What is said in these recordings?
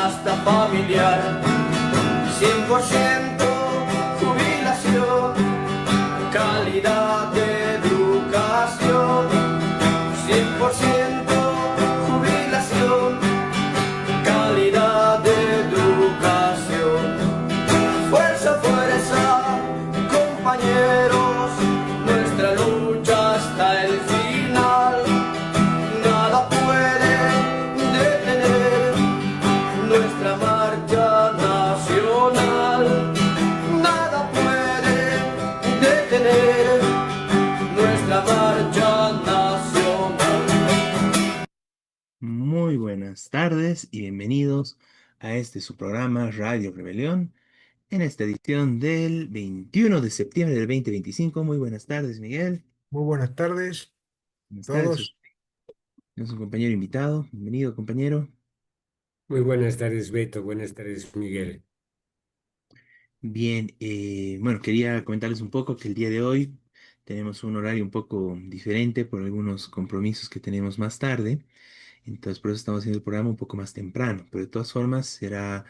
canasta familiar, 100% jubilación, calidad de educación, 100% jubilación, calidad de educación. Fuerza, fuerza, compañeros, nuestra lucha hasta el final. Nada puede detener nuestra marcha nacional. Nada puede detener nuestra marcha nacional. Muy buenas tardes y bienvenidos a este su programa Radio Rebelión en esta edición del 21 de septiembre del 2025. Muy buenas tardes, Miguel. Muy buenas tardes Buenas a tardes. todos. Es un compañero invitado. Bienvenido, compañero. Muy buenas tardes, Beto. Buenas tardes, Miguel. Bien, bueno, quería comentarles un poco que el día de hoy tenemos un horario un poco diferente por algunos compromisos que tenemos más tarde. Entonces, por eso estamos haciendo el programa un poco más temprano, pero de todas formas será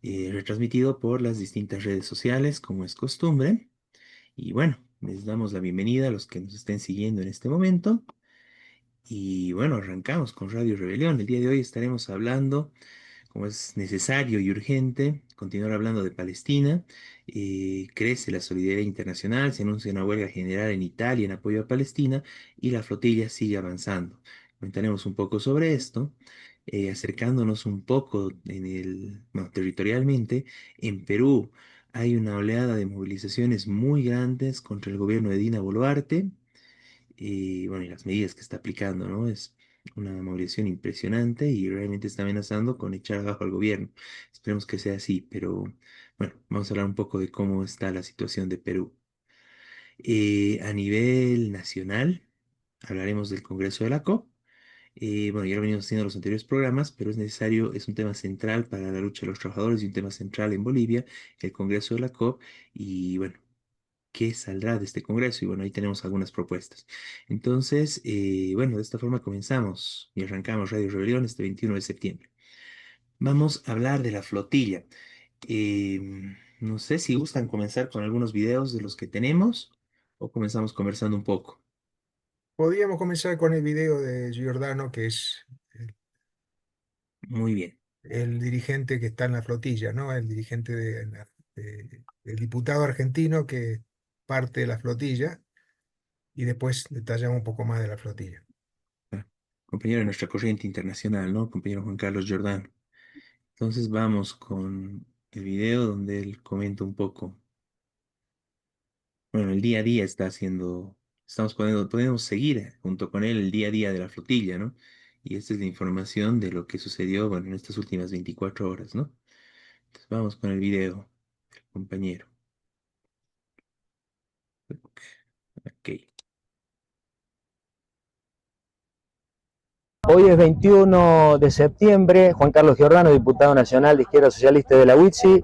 retransmitido por las distintas redes sociales, como es costumbre. Y bueno, les damos la bienvenida a los que nos estén siguiendo en este momento. Y bueno, arrancamos con Radio Rebelión. El día de hoy estaremos hablando, como es necesario y urgente, continuar hablando de Palestina. Crece la solidaridad internacional, se anuncia una huelga general en Italia en apoyo a Palestina y la flotilla sigue avanzando. Comentaremos un poco sobre esto, acercándonos un poco bueno, territorialmente. En Perú hay una oleada de movilizaciones muy grandes contra el gobierno de Dina Boluarte y bueno, y las medidas que está aplicando, ¿no? Es una movilización impresionante y realmente está amenazando con echar abajo al gobierno. Esperemos que sea así, pero bueno, vamos a hablar un poco de cómo está la situación de Perú. A nivel nacional, hablaremos del Congreso de la COP. Bueno, ya lo venimos haciendo en los anteriores programas, pero es necesario, es un tema central para la lucha de los trabajadores y un tema central en Bolivia, el Congreso de la COP. Y bueno, qué saldrá de este Congreso. Y bueno, ahí tenemos algunas propuestas. Entonces, bueno, de esta forma comenzamos y arrancamos Radio Rebelión este 21 de septiembre. Vamos a hablar de la flotilla. No sé si gustan comenzar con algunos videos de los que tenemos o comenzamos conversando un poco. Podríamos comenzar con el video de Giordano, que es Muy bien. el dirigente que está en la flotilla, ¿no? El dirigente el diputado argentino que parte de la flotilla, y después detallamos un poco más de la flotilla. Ah, compañero de nuestra corriente internacional, ¿no? Compañero Juan Carlos Giordano. Entonces vamos con el video donde él comenta un poco. Bueno, el día a día está haciendo, podemos seguir junto con él el día a día de la flotilla, ¿no? Y esta es la información de lo que sucedió, bueno, en estas últimas 24 horas, ¿no? Entonces vamos con el video, compañero. Ok. Hoy es 21 de septiembre, Juan Carlos Giordano, diputado nacional de Izquierda Socialista de la UITSI,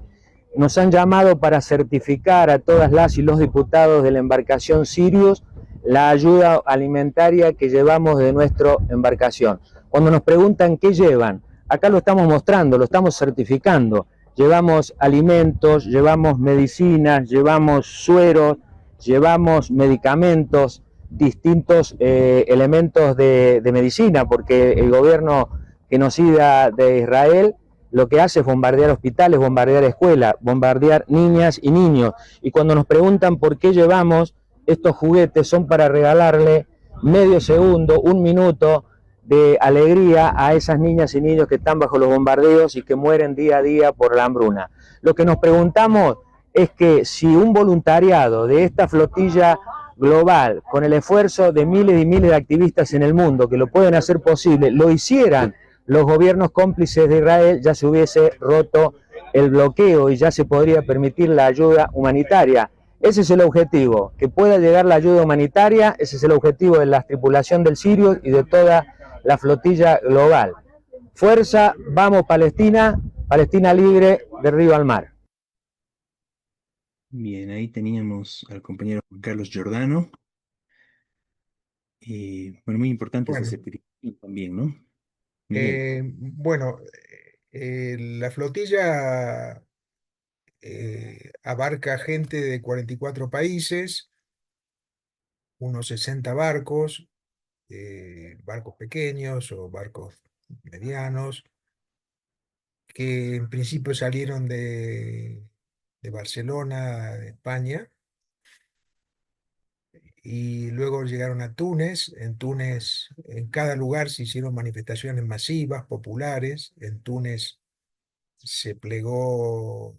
nos han llamado para certificar a todas las y los diputados de la embarcación Sirius la ayuda alimentaria que llevamos de nuestra embarcación. Cuando nos preguntan qué llevan, acá lo estamos mostrando, lo estamos certificando. Llevamos alimentos, llevamos medicinas, llevamos sueros, llevamos medicamentos, distintos elementos de medicina, porque el gobierno genocida de Israel lo que hace es bombardear hospitales, bombardear escuelas, bombardear niñas y niños. Y cuando nos preguntan por qué llevamos estos juguetes, son para regalarle medio segundo, un minuto de alegría a esas niñas y niños que están bajo los bombardeos y que mueren día a día por la hambruna. Lo que nos preguntamos es que si un voluntariado de esta flotilla global, con el esfuerzo de miles y miles de activistas en el mundo que lo pueden hacer posible, lo hicieran los gobiernos cómplices de Israel, ya se hubiese roto el bloqueo y ya se podría permitir la ayuda humanitaria. Ese es el objetivo, que pueda llegar la ayuda humanitaria, ese es el objetivo de la tripulación del Sirio y de toda la flotilla global. Fuerza, vamos Palestina, Palestina libre de río al mar. Bien, ahí teníamos al compañero Juan Carlos Giordano. Bueno, muy importante esa Bueno, certificación también, ¿no? Miguel. bueno, La flotilla abarca gente de 44 países, unos 60 barcos, barcos pequeños o barcos medianos, que en principio salieron de Barcelona, de España, y luego llegaron a Túnez. En Túnez, en cada lugar se hicieron manifestaciones masivas, populares. En Túnez se plegó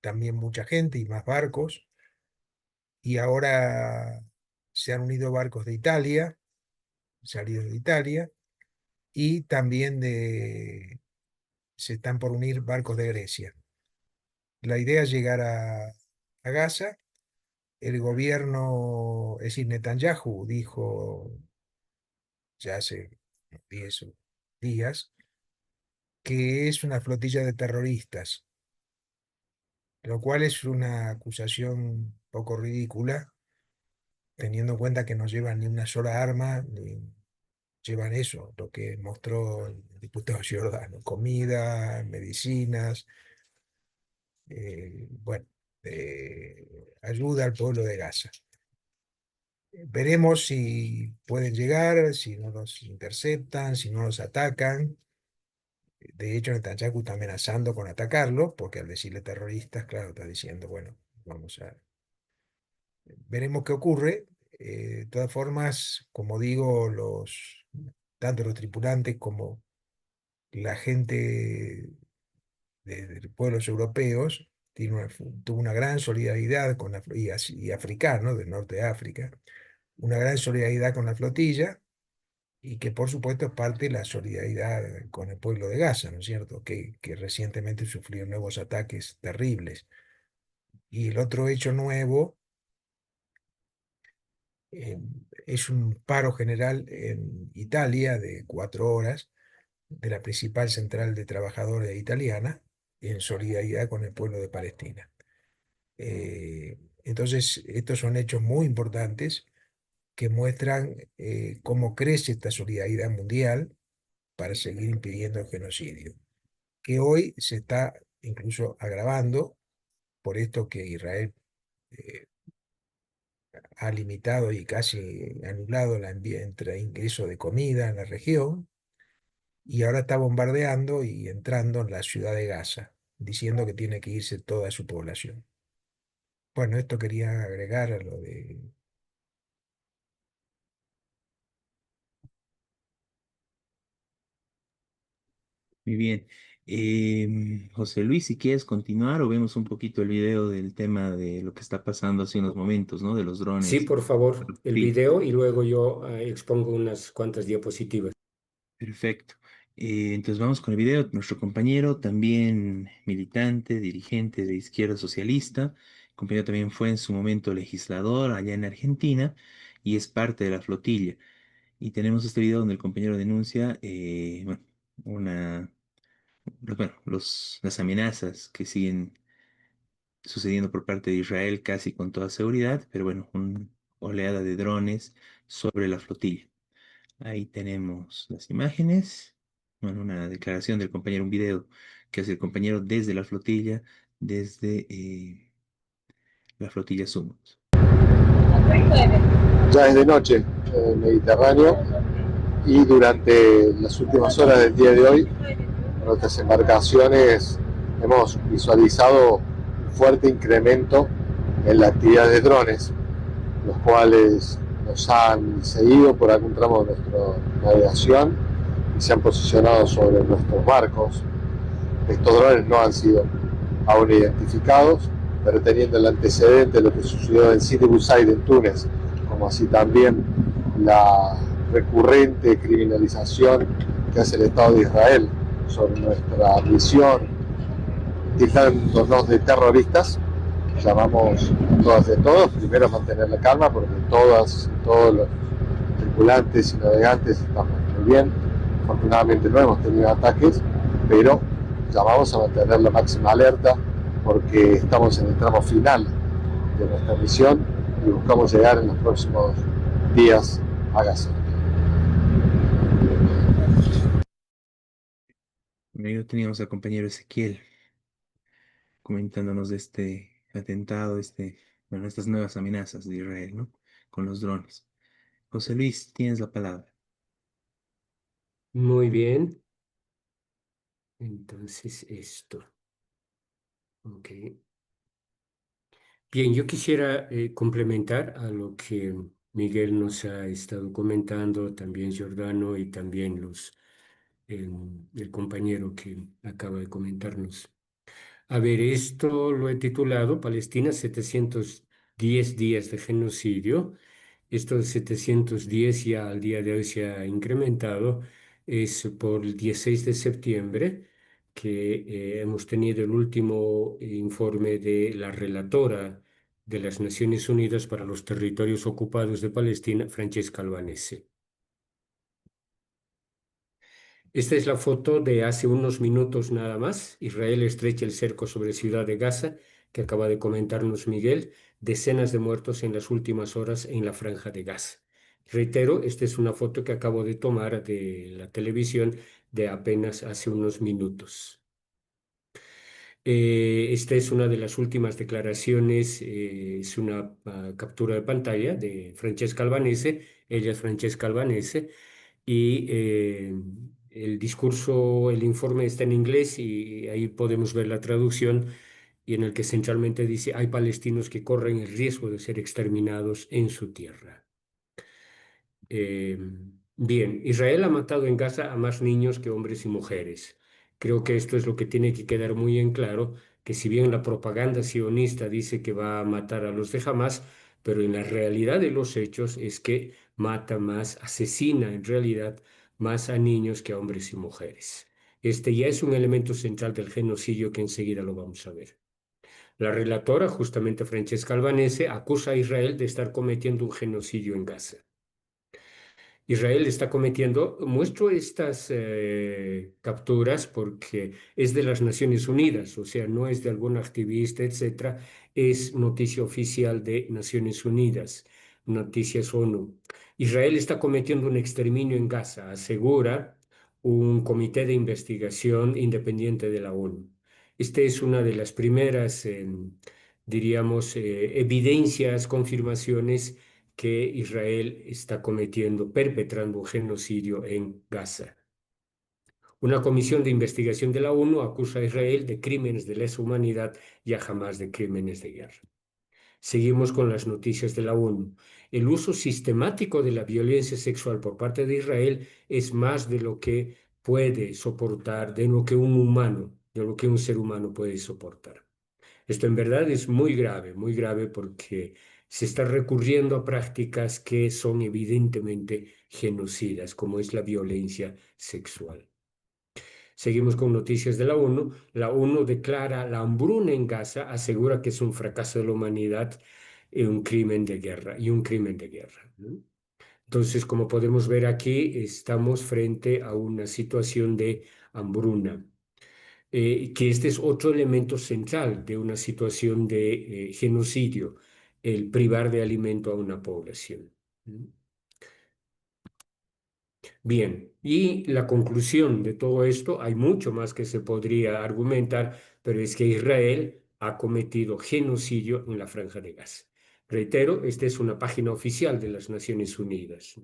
también mucha gente y más barcos. Y ahora se han unido barcos de Italia, salidos de Italia, y también se están por unir barcos de Grecia. La idea es llegar a Gaza. El gobierno, es decir, Netanyahu dijo ya hace 10 días que es una flotilla de terroristas, lo cual es una acusación poco ridícula, teniendo en cuenta que no llevan ni una sola arma, ni llevan eso, lo que mostró el diputado Giordano: comida, medicinas, bueno, ayuda al pueblo de Gaza. Veremos si pueden llegar, si no los interceptan, si no los atacan. De hecho, Netanyahu está amenazando con atacarlos, porque al decirle terroristas, claro, está diciendo, bueno, vamos a... Veremos qué ocurre. De todas formas, como digo, tanto los tripulantes como la gente de pueblos europeos tuvo una gran solidaridad y africanos del norte de África, una gran solidaridad con la flotilla, y que por supuesto es parte de la solidaridad con el pueblo de Gaza, ¿no es cierto? Que recientemente sufrió nuevos ataques terribles. Y el otro hecho nuevo es un paro general en Italia de 4 horas de la principal central de trabajadores italiana, en solidaridad con el pueblo de Palestina. Entonces, estos son hechos muy importantes que muestran cómo crece esta solidaridad mundial para seguir impidiendo el genocidio, que hoy se está incluso agravando por esto que Israel ha limitado y casi anulado ingreso de comida en la región, y ahora está bombardeando y entrando en la ciudad de Gaza, diciendo que tiene que irse toda su población. Bueno, esto quería agregar a lo de... Muy bien. José Luis, si quieres continuar o vemos un poquito el video del tema de lo que está pasando hace unos momentos, ¿no? De los Sí, drones. por favor, el Sí, video y luego yo expongo unas cuantas diapositivas. perfecto. Entonces vamos con el video. Nuestro compañero, también militante, dirigente de Izquierda Socialista, el compañero también fue en su momento legislador allá en Argentina y es parte de la flotilla. Y tenemos este video donde el compañero denuncia, bueno, una, bueno, las amenazas que siguen sucediendo por parte de Israel casi con toda seguridad, pero bueno, una oleada de drones sobre la flotilla. Ahí tenemos las imágenes, bueno, una declaración del compañero, un video que hace el compañero desde la flotilla, desde la flotilla Summit. Ya es de noche en el Mediterráneo, y durante las últimas horas del día de hoy, con nuestras embarcaciones hemos visualizado un fuerte incremento en la actividad de drones, los cuales nos han seguido por algún tramo de nuestra navegación y se han posicionado sobre nuestros barcos. Estos drones no han sido aún identificados, pero teniendo el antecedente de lo que sucedió en Sidi Bouzid en Túnez, como así también la recurrente criminalización que hace el Estado de Israel sobre nuestra misión, tildándonos de terroristas, llamamos a todas y a todos primero a mantener la calma, porque todos los tripulantes y navegantes estamos muy bien. Afortunadamente no hemos tenido ataques, pero llamamos a mantener la máxima alerta, porque estamos en el tramo final de nuestra misión y buscamos llegar en los próximos días a Gaza. Primero teníamos al compañero Ezequiel comentándonos de este atentado, bueno, estas nuevas amenazas de Israel, ¿no? Con los drones. José Luis, tienes la palabra. Muy bien. Entonces esto. Ok. Bien, yo quisiera complementar a lo que Miguel nos ha estado comentando, también Giordano y también el compañero que acaba de comentarnos. A ver, esto lo he titulado Palestina 710 días de genocidio. Estos 710 ya al día de hoy se ha incrementado. Es por el 16 de septiembre que hemos tenido el último informe de la relatora de las Naciones Unidas para los Territorios Ocupados de Palestina, Francesca Albanese. Esta es la foto de hace unos minutos nada más. Israel estrecha el cerco sobre Ciudad de Gaza, que acaba de comentarnos Miguel. Decenas de muertos en las últimas horas en la franja de Gaza. Reitero, esta es una foto que acabo de tomar de la televisión de apenas hace unos minutos. Esta es una de las últimas declaraciones, es una captura de pantalla de Francesca Albanese. Ella es Francesca Albanese y el discurso, el informe está en inglés y ahí podemos ver la traducción y en el que centralmente dice, hay palestinos que corren el riesgo de ser exterminados en su tierra. Eh, Bien, Israel ha matado en Gaza a más niños que hombres y mujeres. Creo que esto es lo que tiene que quedar muy en claro, que si bien la propaganda sionista dice que va a matar a los de Hamas, pero en la realidad de los hechos es que mata más, asesina en realidad más a niños que a hombres y mujeres. Este ya es un elemento central del genocidio que enseguida lo vamos a ver. La relatora, justamente Francesca Albanese, acusa a Israel de estar cometiendo un genocidio en Gaza. Israel está cometiendo, muestro estas capturas porque es de las Naciones Unidas, o sea, no es de algún activista, etcétera, es noticia oficial de Naciones Unidas, noticias ONU. Israel está cometiendo un exterminio en Gaza, asegura un comité de investigación independiente de la ONU. Esta es una de las primeras, diríamos, evidencias, confirmaciones que Israel está cometiendo, perpetrando un genocidio en Gaza. Una comisión de investigación de la ONU acusa a Israel de crímenes de lesa humanidad y a Hamás de crímenes de guerra. Seguimos con las noticias de la ONU. El uso sistemático de la violencia sexual por parte de Israel es más de lo que puede soportar, de lo que un humano, de lo que un ser humano puede soportar. Esto en verdad es muy grave porque se está recurriendo a prácticas que son evidentemente genocidas, como es la violencia sexual. Seguimos con noticias de la ONU. La ONU declara la hambruna en Gaza, asegura que es un fracaso de la humanidad y un crimen de guerra, ¿no? Entonces, como podemos ver aquí, estamos frente a una situación de hambruna, que este es otro elemento central de una situación de genocidio, el privar de alimento a una población. ¿Mm? Bien, y la conclusión de todo esto, hay mucho más que se podría argumentar, pero es que Israel ha cometido genocidio en la Franja de Gaza. Reitero, esta es una página oficial de las Naciones Unidas.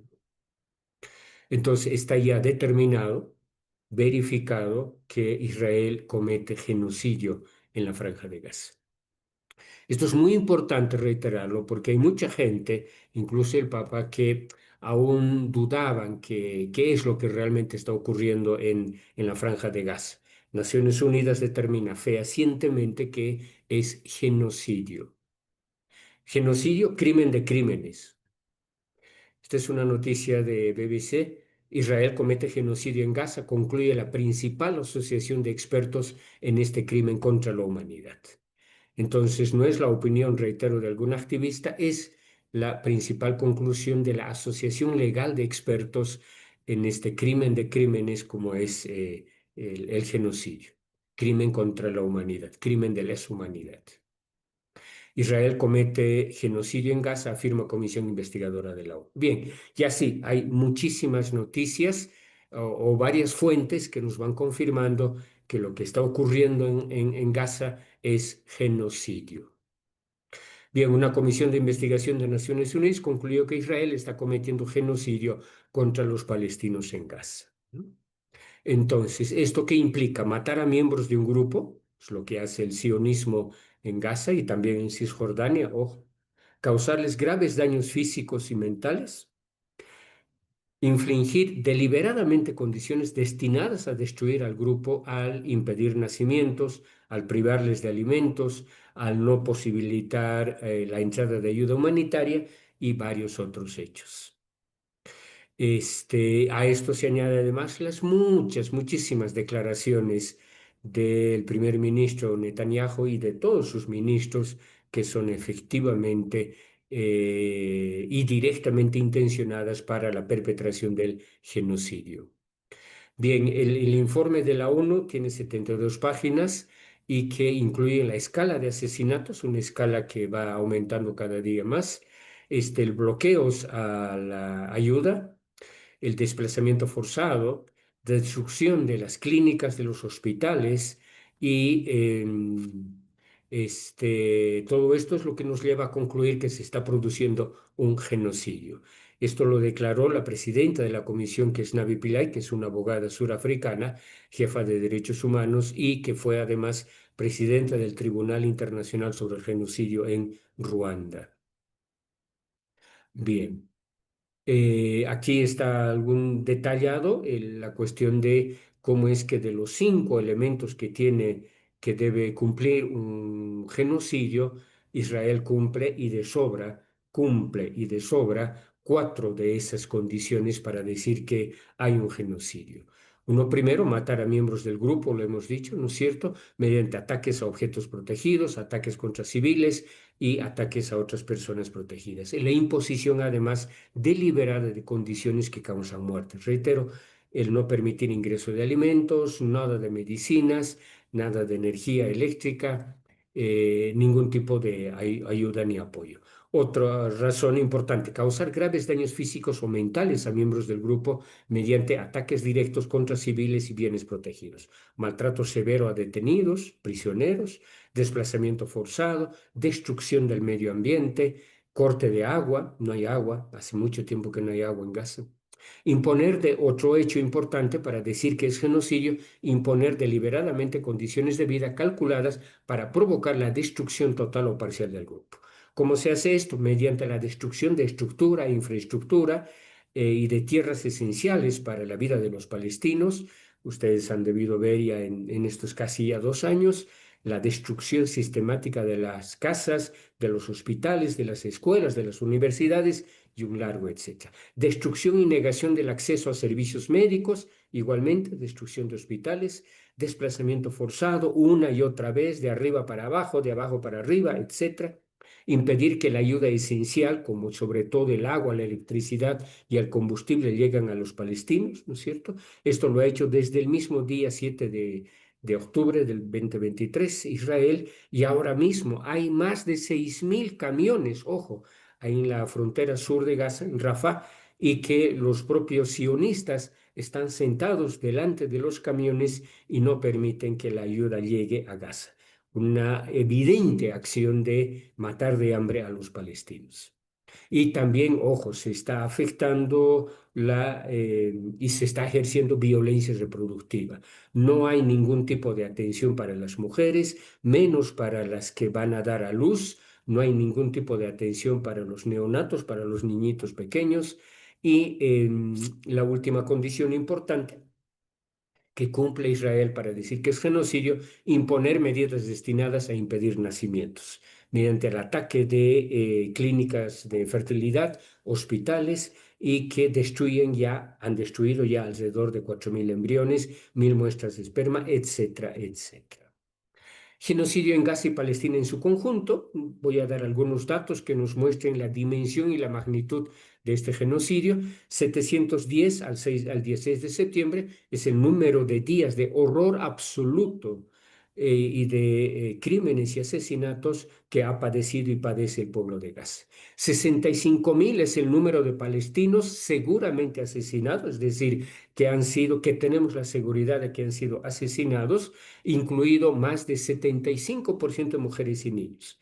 Entonces, está ya determinado, verificado, que Israel comete genocidio en la Franja de Gaza. Esto es muy importante reiterarlo porque hay mucha gente, incluso el Papa, que aún dudaban que qué es lo que realmente está ocurriendo en la Franja de Gaza. Naciones Unidas determina fehacientemente que es genocidio. Genocidio, crimen de crímenes. Esta es una noticia de BBC. Israel comete genocidio en Gaza, concluye la principal asociación de expertos en este crimen contra la humanidad. Entonces, no es la opinión, reitero, de algún activista, es la principal conclusión de la Asociación Legal de Expertos en este crimen de crímenes como es el genocidio, crimen contra la humanidad, crimen de lesa humanidad. Israel comete genocidio en Gaza, afirma Comisión Investigadora de la ONU. Bien, y así hay muchísimas noticias. o varias fuentes que nos van confirmando que lo que está ocurriendo en Gaza es genocidio. Bien, una comisión de investigación de Naciones Unidas concluyó que Israel está cometiendo genocidio contra los palestinos en Gaza. Entonces, ¿esto qué implica? Matar a miembros de un grupo, es lo que hace el sionismo en Gaza y también en Cisjordania, ojo, causarles graves daños físicos y mentales, infligir deliberadamente condiciones destinadas a destruir al grupo al impedir nacimientos, al privarles de alimentos, al no posibilitar la entrada de ayuda humanitaria y varios otros hechos. A esto se añade además las muchísimas declaraciones del primer ministro Netanyahu y de todos sus ministros que son efectivamente y directamente intencionadas para la perpetración del genocidio. Bien, el informe de la ONU tiene 72 páginas y que incluye la escala de asesinatos, una escala que va aumentando cada día más, el bloqueos a la ayuda, el desplazamiento forzado, destrucción de las clínicas, de los hospitales y todo esto es lo que nos lleva a concluir que se está produciendo un genocidio. Esto lo declaró la presidenta de la comisión, que es Navi Pillay, que es una abogada surafricana, jefa de derechos humanos y que fue además presidenta del Tribunal Internacional sobre el Genocidio en Ruanda. Bien. Aquí está algún detallado la cuestión de cómo es que de los 5 elementos que tiene que debe cumplir un genocidio, Israel cumple y de sobra 4 de esas condiciones para decir que hay un genocidio. Uno primero, matar a miembros del grupo, lo hemos dicho, ¿no es cierto? Mediante ataques a objetos protegidos, ataques contra civiles y ataques a otras personas protegidas. Y la imposición, además, deliberada de condiciones que causan muerte. Reitero, el no permitir ingreso de alimentos, nada de medicinas, nada de energía eléctrica, ningún tipo de ayuda ni apoyo. Otra razón importante, causar graves daños físicos o mentales a miembros del grupo mediante ataques directos contra civiles y bienes protegidos, maltrato severo a detenidos, prisioneros, desplazamiento forzado, destrucción del medio ambiente, corte de agua, no hay agua, hace mucho tiempo que no hay agua en Gaza. Imponer de otro hecho importante para decir que es genocidio, imponer deliberadamente condiciones de vida calculadas para provocar la destrucción total o parcial del grupo. ¿Cómo se hace esto? Mediante la destrucción de estructura e infraestructura y de tierras esenciales para la vida de los palestinos. Ustedes han debido ver ya en estos casi ya 2 años la destrucción sistemática de las casas, de los hospitales, de las escuelas, de las universidades y un largo etcétera. Destrucción y negación del acceso a servicios médicos, igualmente destrucción de hospitales, desplazamiento forzado una y otra vez de arriba para abajo, de abajo para arriba, etcétera. Impedir que la ayuda esencial, como sobre todo el agua, la electricidad y el combustible, lleguen a los palestinos, ¿no es cierto? Esto lo ha hecho desde el mismo día 7 de octubre del 2023 Israel, y ahora mismo hay más de 6.000 camiones, ojo, ahí en la frontera sur de Gaza, en Rafah, y que los propios sionistas están sentados delante de los camiones y no permiten que la ayuda llegue a Gaza. Una evidente acción de matar de hambre a los palestinos. Y también, ojo, se está afectando y se está ejerciendo violencia reproductiva. No hay ningún tipo de atención para las mujeres, menos para las que van a dar a luz. No hay ningún tipo de atención para los neonatos, para los niñitos pequeños. Y la última condición importante que cumple Israel para decir que es genocidio, imponer medidas destinadas a impedir nacimientos, mediante el ataque de clínicas de fertilidad, hospitales, y que han destruido ya alrededor de 4.000 embriones, 1.000 muestras de esperma, etcétera, etcétera. Genocidio en Gaza y Palestina en su conjunto. Voy a dar algunos datos que nos muestren la dimensión y la magnitud de este genocidio. 710 al 16 de septiembre es el número de días de horror absoluto y de crímenes y asesinatos que ha padecido y padece el pueblo de Gaza. 65.000 es el número de palestinos seguramente asesinados, es decir, que tenemos la seguridad de que han sido asesinados, incluido más de 75% de mujeres y niños.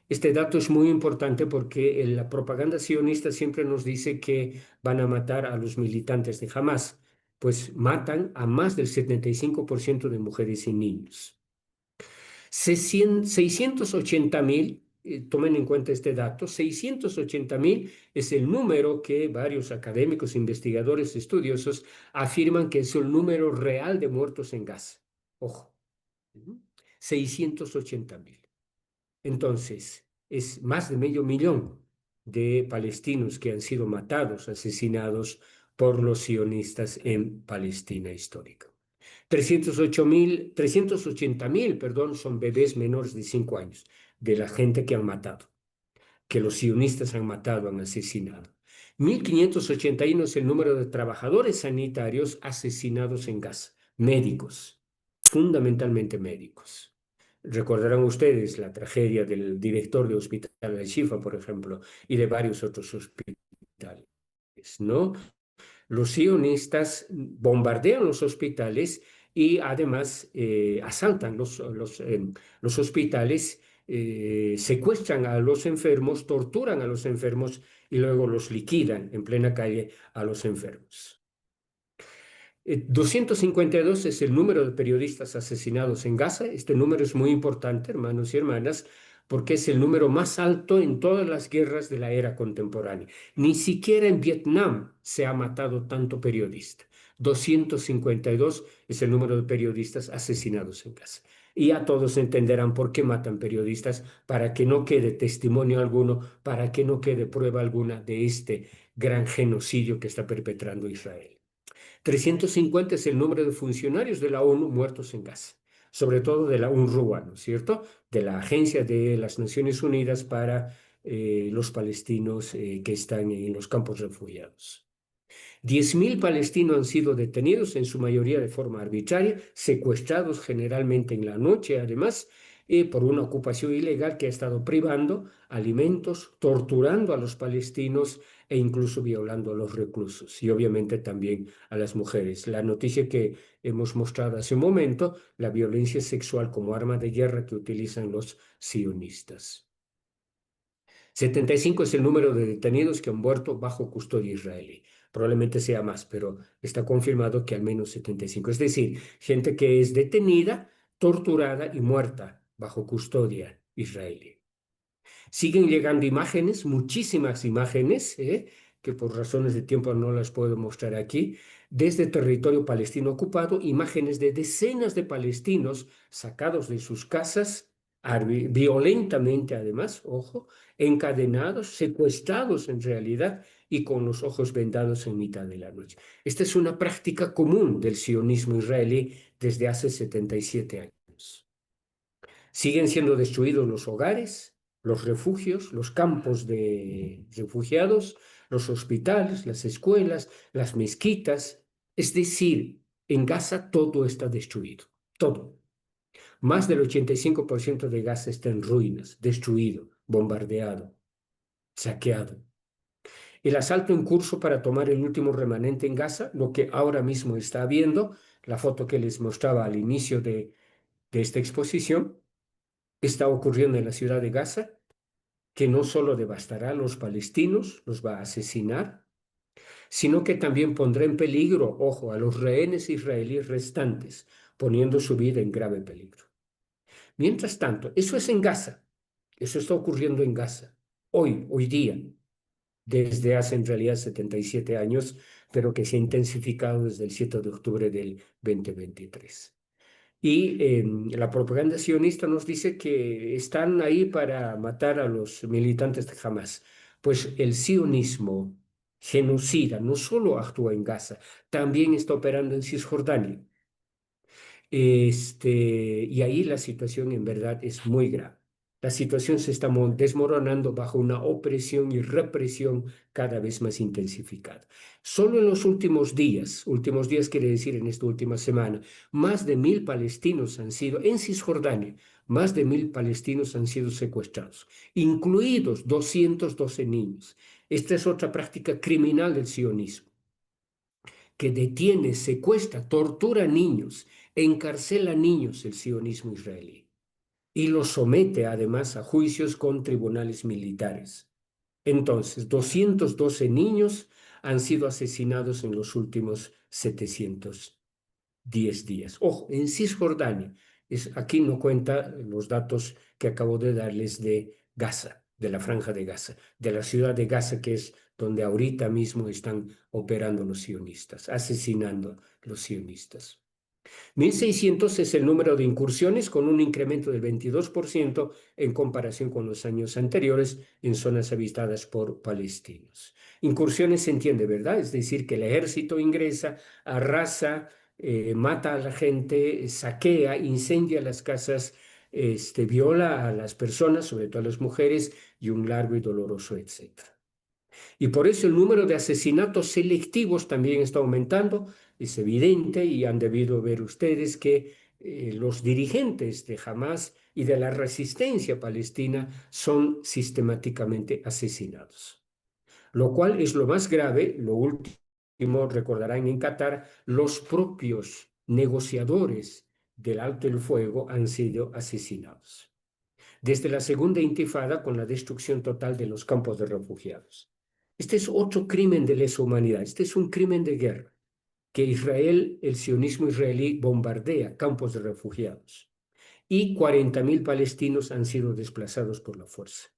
Este dato es muy importante porque la propaganda sionista siempre nos dice que van a matar a los militantes de Hamas, pues matan a más del 75% de mujeres y niños. 680.000, tomen en cuenta este dato, 680.000 es el número que varios académicos, investigadores, estudiosos afirman que es el número real de muertos en Gaza. Ojo, 680.000. Entonces, es más de medio millón de palestinos que han sido matados, asesinados por los sionistas en Palestina histórica. 380.000, perdón, son bebés menores de 5 años, de la gente que han matado, que los sionistas han matado, han asesinado. 1.581 es el número de trabajadores sanitarios asesinados en Gaza, médicos, fundamentalmente médicos. Recordarán ustedes la tragedia del director de Hospital Al-Shifa, por ejemplo, y de varios otros hospitales, ¿no? Los sionistas bombardean los hospitales y además asaltan los hospitales, secuestran a los enfermos, torturan a los enfermos y luego los liquidan en plena calle a los enfermos. 252 es el número de periodistas asesinados en Gaza. Este número es muy importante, hermanos y hermanas, porque es el número más alto en todas las guerras de la era contemporánea. Ni siquiera en Vietnam se ha matado tanto periodista. 252 es el número de periodistas asesinados en Gaza. Y ya todos entenderán por qué matan periodistas, para que no quede testimonio alguno, para que no quede prueba alguna de este gran genocidio que está perpetrando Israel. 350 es el número de funcionarios de la ONU muertos en Gaza, sobre todo de la UNRWA, ¿no es cierto? De la Agencia de las Naciones Unidas para los palestinos que están en los campos refugiados. 10.000 palestinos han sido detenidos, en su mayoría de forma arbitraria, secuestrados generalmente en la noche, además, por una ocupación ilegal que ha estado privando alimentos, torturando a los palestinos e incluso violando a los reclusos y obviamente también a las mujeres. La noticia que hemos mostrado hace un momento, la violencia sexual como arma de guerra que utilizan los sionistas. 75 es el número de detenidos que han muerto bajo custodia israelí. Probablemente sea más, pero está confirmado que al menos 75. Es decir, gente que es detenida, torturada y muerta bajo custodia israelí. Siguen llegando imágenes, muchísimas imágenes, que por razones de tiempo no las puedo mostrar aquí, desde territorio palestino ocupado, imágenes de decenas de palestinos sacados de sus casas, violentamente además, ojo, encadenados, secuestrados en realidad y con los ojos vendados en mitad de la noche. Esta es una práctica común del sionismo israelí desde hace 77 años. Siguen siendo destruidos los hogares, los refugios, los campos de refugiados, los hospitales, las escuelas, las mezquitas. Es decir, en Gaza todo está destruido, todo. Más del 85% de Gaza está en ruinas, destruido, bombardeado, saqueado. El asalto en curso para tomar el último remanente en Gaza, lo que ahora mismo está habiendo, la foto que les mostraba al inicio de esta exposición, está ocurriendo en la ciudad de Gaza, que no solo devastará a los palestinos, los va a asesinar, sino que también pondrá en peligro, ojo, a los rehenes israelíes restantes, poniendo su vida en grave peligro. Mientras tanto, eso es en Gaza, eso está ocurriendo en Gaza, hoy día, desde hace en realidad 77 años, pero que se ha intensificado desde el 7 de octubre del 2023. Y la propaganda sionista nos dice que están ahí para matar a los militantes de Hamas. Pues el sionismo genocida no solo actúa en Gaza, también está operando en Cisjordania. Y ahí la situación en verdad es muy grave. La situación se está desmoronando bajo una opresión y represión cada vez más intensificada. Solo en los últimos días quiere decir en esta última semana, más de 1.000 palestinos han sido, en Cisjordania, más de 1.000 palestinos han sido secuestrados, incluidos 212 niños. Esta es otra práctica criminal del sionismo, que detiene, secuestra, tortura niños, encarcela niños el sionismo israelí y los somete además a juicios con tribunales militares. Entonces, 212 niños han sido asesinados en los últimos 710 días. Ojo, en Cisjordania, aquí no cuenta los datos que acabo de darles de Gaza, de la Franja de Gaza, de la ciudad de Gaza, que es donde ahorita mismo están operando los sionistas, asesinando los sionistas. 1.600 es el número de incursiones, con un incremento del 22% en comparación con los años anteriores en zonas habitadas por palestinos. Incursiones se entiende, ¿verdad? Es decir, que el ejército ingresa, arrasa, mata a la gente, saquea, incendia las casas, viola a las personas, sobre todo a las mujeres, y un largo y doloroso etcétera. Y por eso el número de asesinatos selectivos también está aumentando. Es evidente y han debido ver ustedes que los dirigentes de Hamas y de la resistencia palestina son sistemáticamente asesinados. Lo cual es lo más grave. Lo último, recordarán en Qatar, los propios negociadores del alto el fuego han sido asesinados. Desde la segunda intifada, con la destrucción total de los campos de refugiados. Este es otro crimen de lesa humanidad. Este es un crimen de guerra, que Israel, el sionismo israelí, bombardea campos de refugiados y 40.000 palestinos han sido desplazados por la fuerza.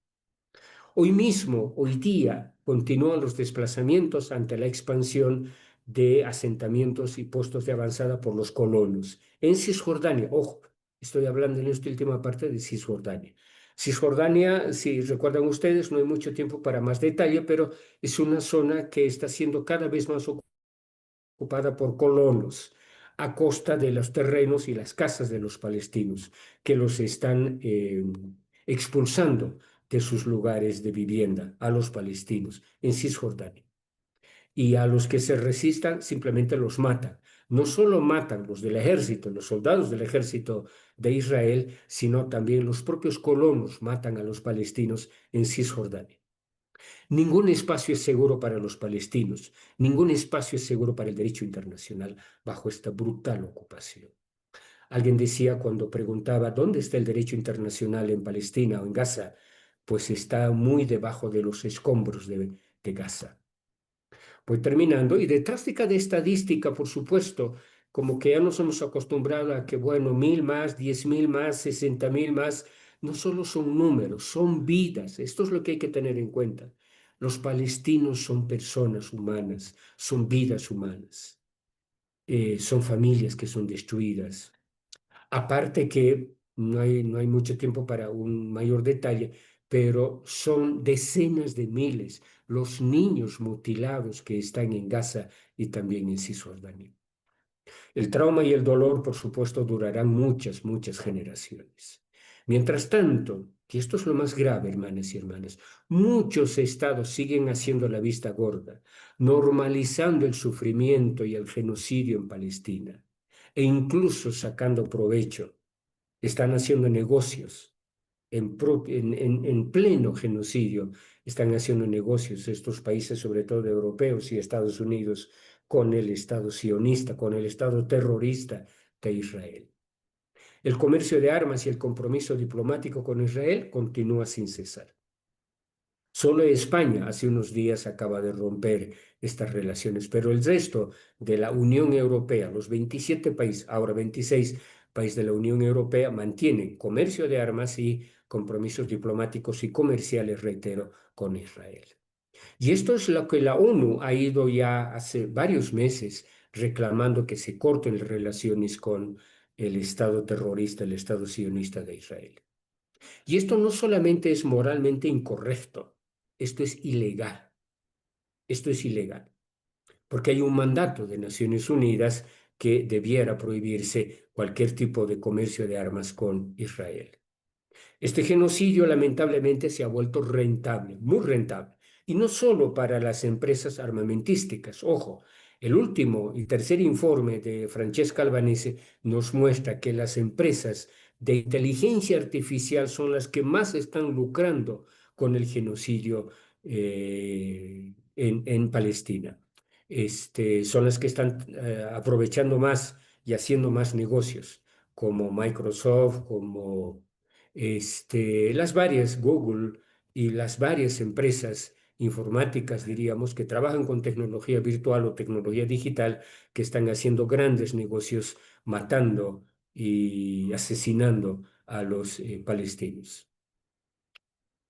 Hoy mismo, hoy día, continúan los desplazamientos ante la expansión de asentamientos y puestos de avanzada por los colonos. En Cisjordania, ojo, estoy hablando en esta última parte de Cisjordania. Cisjordania, si recuerdan ustedes, no hay mucho tiempo para más detalle, pero es una zona que está siendo cada vez más ocupada por colonos a costa de los terrenos y las casas de los palestinos, que los están expulsando de sus lugares de vivienda a los palestinos en Cisjordania. Y a los que se resistan simplemente los matan. No solo matan los del ejército, los soldados del ejército de Israel, sino también los propios colonos matan a los palestinos en Cisjordania. Ningún espacio es seguro para los palestinos, ningún espacio es seguro para el derecho internacional bajo esta brutal ocupación. Alguien decía cuando preguntaba ¿dónde está el derecho internacional en Palestina o en Gaza? Pues está muy debajo de los escombros de Gaza. Voy terminando, y detrás de cada estadística, por supuesto, como que ya nos hemos acostumbrado a que, bueno, 1.000 más, 10.000 más, 60.000 más, no solo son números, son vidas. Esto es lo que hay que tener en cuenta. Los palestinos son personas humanas, son vidas humanas, son familias que son destruidas. Aparte que no hay mucho tiempo para un mayor detalle, pero son decenas de miles los niños mutilados que están en Gaza y también en Cisjordania. El trauma y el dolor, por supuesto, durarán muchas, muchas generaciones. Mientras tanto, y esto es lo más grave, hermanas y hermanas, muchos estados siguen haciendo la vista gorda, normalizando el sufrimiento y el genocidio en Palestina, e incluso sacando provecho. Están haciendo negocios en pleno genocidio, están haciendo negocios estos países, sobre todo europeos y Estados Unidos, con el Estado sionista, con el Estado terrorista de Israel. El comercio de armas y el compromiso diplomático con Israel continúa sin cesar. Solo España hace unos días acaba de romper estas relaciones, pero el resto de la Unión Europea, los 27 países, ahora 26 países de la Unión Europea, mantienen comercio de armas y compromisos diplomáticos y comerciales, reitero, con Israel. Y esto es lo que la ONU ha ido ya hace varios meses reclamando, que se corten las relaciones con el Estado terrorista, el Estado sionista de Israel. Y esto no solamente es moralmente incorrecto, esto es ilegal. Esto es ilegal, porque hay un mandato de Naciones Unidas que debiera prohibirse cualquier tipo de comercio de armas con Israel. Este genocidio lamentablemente se ha vuelto rentable, muy rentable, y no solo para las empresas armamentísticas. Ojo, el último y tercer informe de Francesca Albanese nos muestra que las empresas de inteligencia artificial son las que más están lucrando con el genocidio en Palestina. Son las que están aprovechando más y haciendo más negocios, como Microsoft, como las varias Google y las varias empresas informáticas, diríamos, que trabajan con tecnología virtual o tecnología digital, que están haciendo grandes negocios matando y asesinando a los palestinos.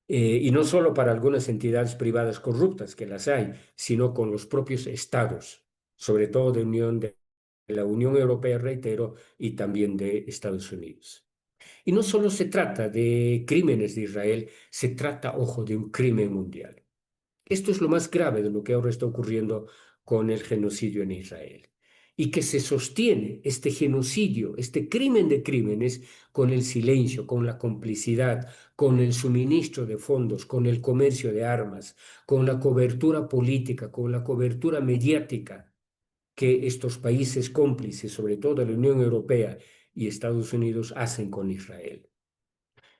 Y no solo para algunas entidades privadas corruptas, que las hay, sino con los propios estados, sobre todo de la Unión Europea, reitero, y también de Estados Unidos. Y no solo se trata de crímenes de Israel, se trata, ojo, de un crimen mundial. Esto es lo más grave de lo que ahora está ocurriendo con el genocidio en Israel. Y que se sostiene este genocidio, este crimen de crímenes, con el silencio, con la complicidad, con el suministro de fondos, con el comercio de armas, con la cobertura política, con la cobertura mediática que estos países cómplices, sobre todo la Unión Europea y Estados Unidos, hacen con Israel.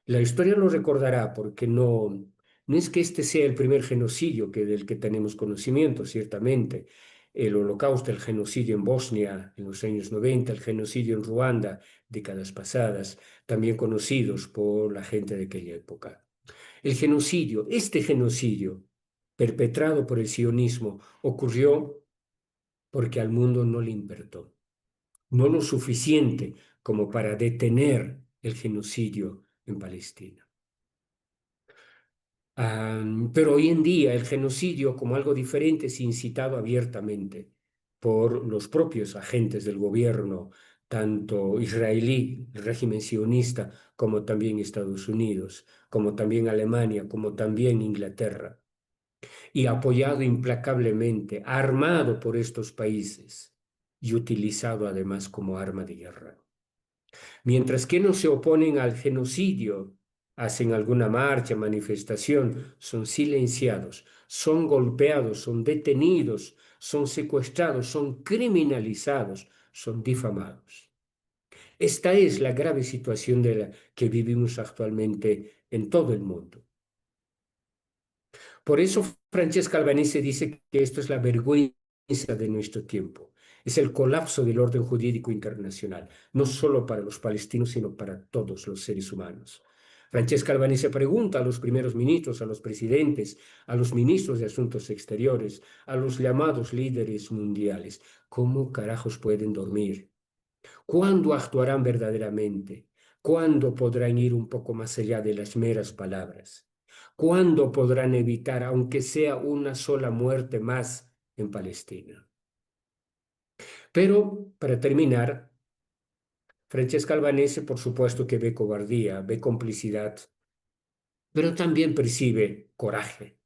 La historia lo recordará porque no es que este sea el primer genocidio del que tenemos conocimiento, ciertamente. El Holocausto, el genocidio en Bosnia en los años 90, el genocidio en Ruanda, décadas pasadas, también conocidos por la gente de aquella época. Este genocidio perpetrado por el sionismo, ocurrió porque al mundo no le importó, no lo suficiente como para detener el genocidio en Palestina. Pero hoy en día el genocidio como algo diferente es incitado abiertamente por los propios agentes del gobierno, tanto israelí, el régimen sionista, como también Estados Unidos, como también Alemania, como también Inglaterra, y apoyado implacablemente, armado por estos países y utilizado además como arma de guerra. Mientras que no se oponen al genocidio, hacen alguna marcha, manifestación, son silenciados, son golpeados, son detenidos, son secuestrados, son criminalizados, son difamados. Esta es la grave situación de la que vivimos actualmente en todo el mundo. Por eso Francesca Albanese dice que esto es la vergüenza de nuestro tiempo. Es el colapso del orden jurídico internacional, no solo para los palestinos, sino para todos los seres humanos. Francesca Albanese pregunta a los primeros ministros, a los presidentes, a los ministros de Asuntos Exteriores, a los llamados líderes mundiales, ¿cómo carajos pueden dormir? ¿Cuándo actuarán verdaderamente? ¿Cuándo podrán ir un poco más allá de las meras palabras? ¿Cuándo podrán evitar, aunque sea una sola muerte más en Palestina? Pero, para terminar, Francesca Albanese, por supuesto que ve cobardía, ve complicidad, pero también percibe coraje.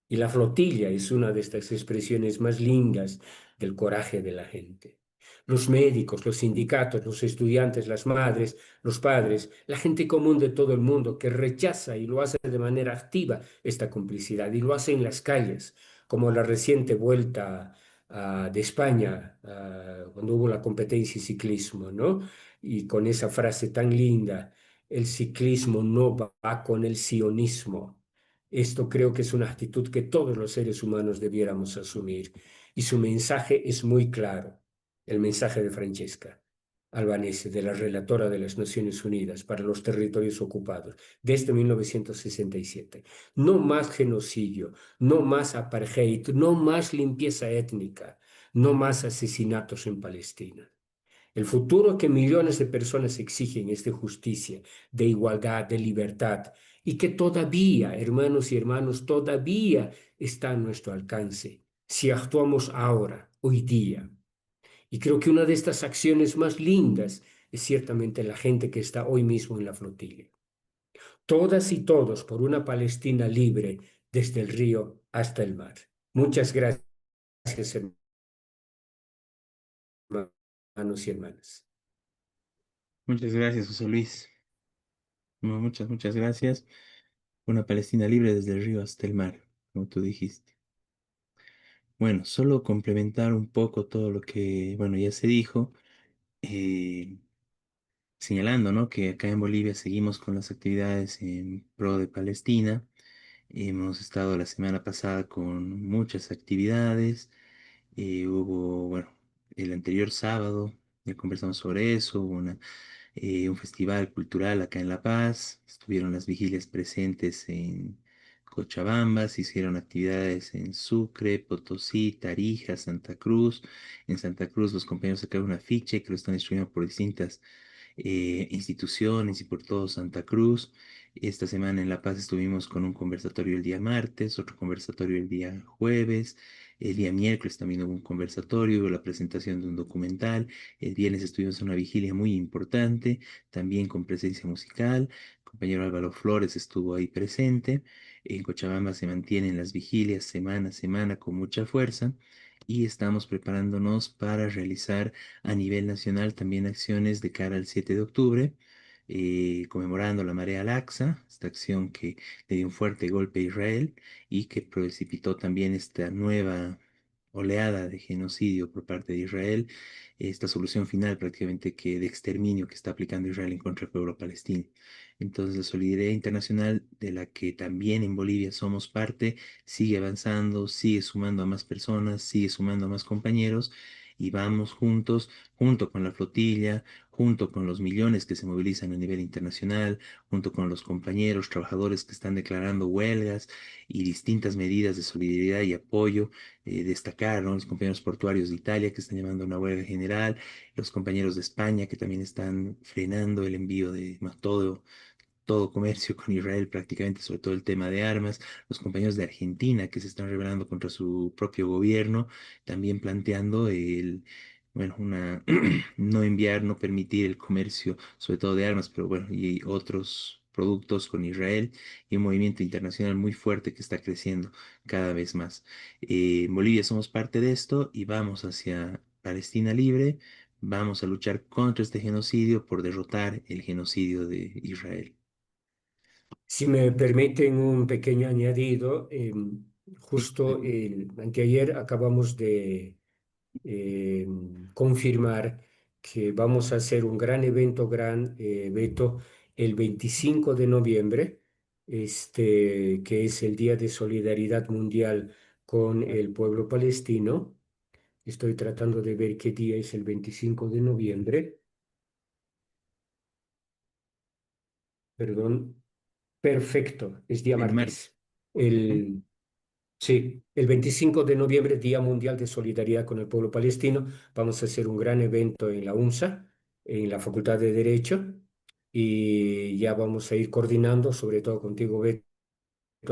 Y la flotilla es una de estas expresiones más lindas del coraje de la gente. Los médicos, los sindicatos, los estudiantes, las madres, los padres, la gente común de todo el mundo que rechaza y lo hace de manera activa esta complicidad y lo hace en las calles, como la reciente vuelta de España cuando hubo la competencia de ciclismo, ¿no? Y con esa frase tan linda, el ciclismo no va con el sionismo. Esto creo que es una actitud que todos los seres humanos debiéramos asumir. Y su mensaje es muy claro, el mensaje de Francesca Albanese, de la relatora de las Naciones Unidas para los territorios ocupados, desde 1967. No más genocidio, no más apartheid, no más limpieza étnica, no más asesinatos en Palestina. El futuro que millones de personas exigen es de justicia, de igualdad, de libertad, y que todavía, hermanos y hermanos, todavía está a nuestro alcance, si actuamos ahora, hoy día. Y creo que una de estas acciones más lindas es ciertamente la gente que está hoy mismo en la flotilla. Todas y todos por una Palestina libre desde el río hasta el mar. Muchas gracias, hermanos y hermanas. Muchas gracias, José Luis. No, muchas gracias. Una Palestina libre desde el río hasta el mar, como tú dijiste. Bueno, solo complementar un poco todo lo que, bueno, ya se dijo, eh, señalando, ¿no? Que acá en Bolivia seguimos con las actividades en pro de Palestina. Hemos estado la semana pasada con muchas actividades. Hubo, bueno, el anterior sábado, ya conversamos sobre eso, hubo un festival cultural acá en La Paz, estuvieron las vigilias presentes en Cochabamba, se hicieron actividades en Sucre, Potosí, Tarija, Santa Cruz. En Santa Cruz los compañeros sacaron un afiche que lo están distribuyendo por distintas instituciones y por todo Santa Cruz. Esta semana en La Paz estuvimos con un conversatorio el día martes, otro conversatorio el día jueves, el día miércoles también hubo un conversatorio, hubo la presentación de un documental, el viernes estuvimos en una vigilia muy importante, también con presencia musical. El compañero Álvaro Flores estuvo ahí presente. En Cochabamba se mantienen las vigilias semana a semana con mucha fuerza y estamos preparándonos para realizar a nivel nacional también acciones de cara al 7 de octubre, conmemorando la Marea Al-Aqsa, esta acción que le dio un fuerte golpe a Israel y que precipitó también esta nueva oleada de genocidio por parte de Israel, esta solución final prácticamente que de exterminio que está aplicando Israel en contra del pueblo palestino. Entonces la solidaridad internacional de la que también en Bolivia somos parte sigue avanzando, sigue sumando a más personas, sigue sumando a más compañeros y vamos juntos, junto con la flotilla, junto con los millones que se movilizan a nivel internacional, junto con los compañeros, trabajadores que están declarando huelgas y distintas medidas de solidaridad y apoyo. Destacar, ¿no? Los compañeros portuarios de Italia que están llamando a una huelga general, los compañeros de España que también están frenando el envío de todo comercio con Israel prácticamente, sobre todo el tema de armas, los compañeros de Argentina que se están rebelando contra su propio gobierno, también planteando bueno, no enviar, no permitir el comercio, sobre todo de armas, pero bueno, y otros productos con Israel, y un movimiento internacional muy fuerte que está creciendo cada vez más. En Bolivia somos parte de esto y vamos hacia Palestina libre. Vamos a luchar contra este genocidio por derrotar el genocidio de Israel. Si me permiten un pequeño añadido, Sí, justo el anteayer acabamos de confirmar que vamos a hacer un gran evento, Beto, el 25 de noviembre, que es el Día de Solidaridad Mundial con el pueblo palestino. Estoy tratando de ver qué día es el 25 de noviembre. Perdón. Perfecto, es día el martes. martes. Ujú. El, sí, el 25 de noviembre, Día Mundial de Solidaridad con el Pueblo Palestino, vamos a hacer un gran evento en la UNSA, en la Facultad de Derecho, y ya vamos a ir coordinando, sobre todo contigo, Beto,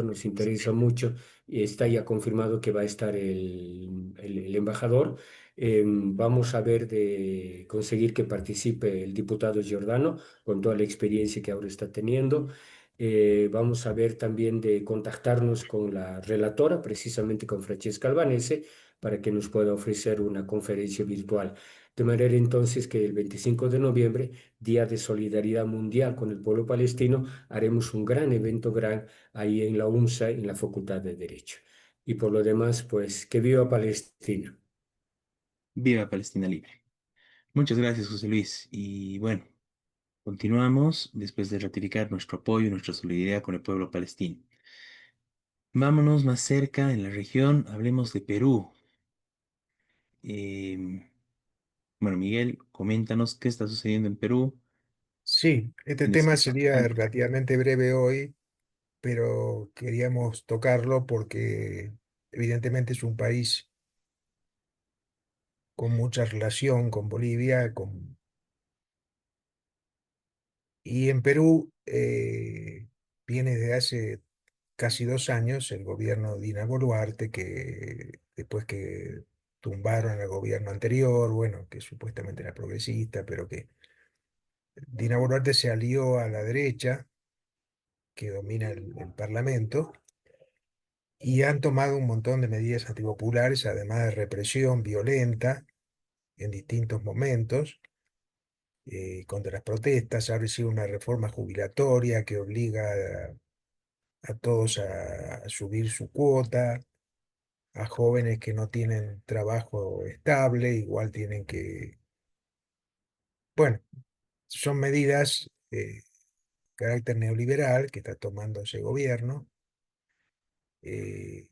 nos interesa mucho y está ya confirmado que va a estar el embajador. Vamos a ver de conseguir que participe el diputado Giordano con toda la experiencia que ahora está teniendo. Vamos a ver también de contactarnos con la relatora, precisamente con Francesca Albanese, para que nos pueda ofrecer una conferencia virtual. De manera entonces que el 25 de noviembre, Día de Solidaridad Mundial con el pueblo palestino, haremos un gran evento, ahí en la UNSA, en la Facultad de Derecho. Y por lo demás, pues que viva Palestina. Viva Palestina libre. Muchas gracias, José Luis. Y bueno, continuamos después de ratificar nuestro apoyo y nuestra solidaridad con el pueblo palestino. Vámonos más cerca en la región, hablemos de Perú. Em, bueno, Miguel, coméntanos qué está sucediendo en Perú, Sí, este tienes tema qué está sería pasando. relativamente breve hoy, pero queríamos tocarlo porque evidentemente es un país con mucha relación con Bolivia, y en Perú viene desde hace casi 2 años el gobierno de Dina Boluarte, que después que tumbaron al gobierno anterior, bueno, que supuestamente era progresista, pero que Dina Boluarte se alió a la derecha, que domina el Parlamento, y han tomado un montón de medidas antipopulares, además de represión violenta en distintos momentos. contra las protestas, ha recibido una reforma jubilatoria que obliga a todos a subir su cuota, a jóvenes que no tienen trabajo estable, igual tienen que, bueno, son medidas de carácter neoliberal que está tomando ese gobierno. eh,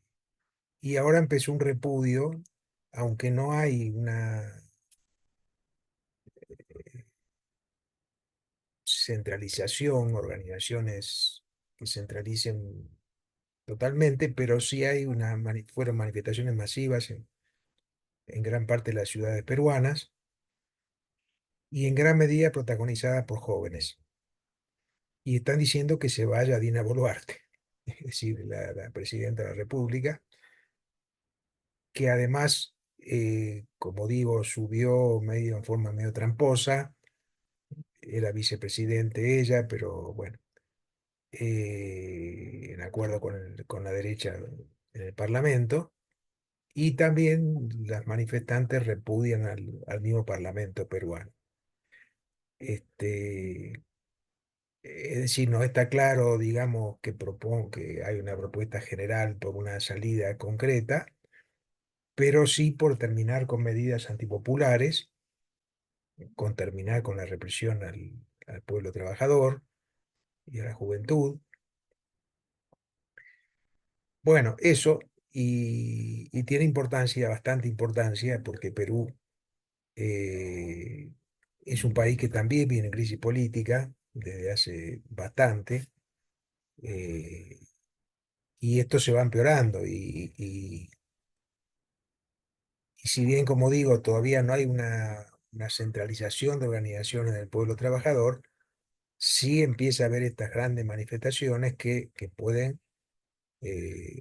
y ahora empezó un repudio, aunque no hay una centralización, organizaciones que centralicen totalmente, pero sí hay fueron manifestaciones masivas en gran parte de las ciudades peruanas y en gran medida protagonizadas por jóvenes. Y están diciendo que se vaya Dina Boluarte, es decir, la presidenta de la República, que además, como digo, subió medio en forma medio tramposa, era vicepresidente ella, pero bueno, en acuerdo con la derecha en el Parlamento, y también las manifestantes repudian al mismo Parlamento peruano. Este, es decir, no está claro, digamos, que hay una propuesta general por una salida concreta, pero sí por terminar con medidas antipopulares, con terminar con la represión al pueblo trabajador y a la juventud. Bueno, eso, y tiene importancia, bastante importancia, porque Perú eh, es un país que también viene en crisis política desde hace bastante, eh, y esto se va empeorando, y si bien, como digo, todavía no hay una centralización de organizaciones del pueblo trabajador, sí empieza a haber estas grandes manifestaciones que pueden,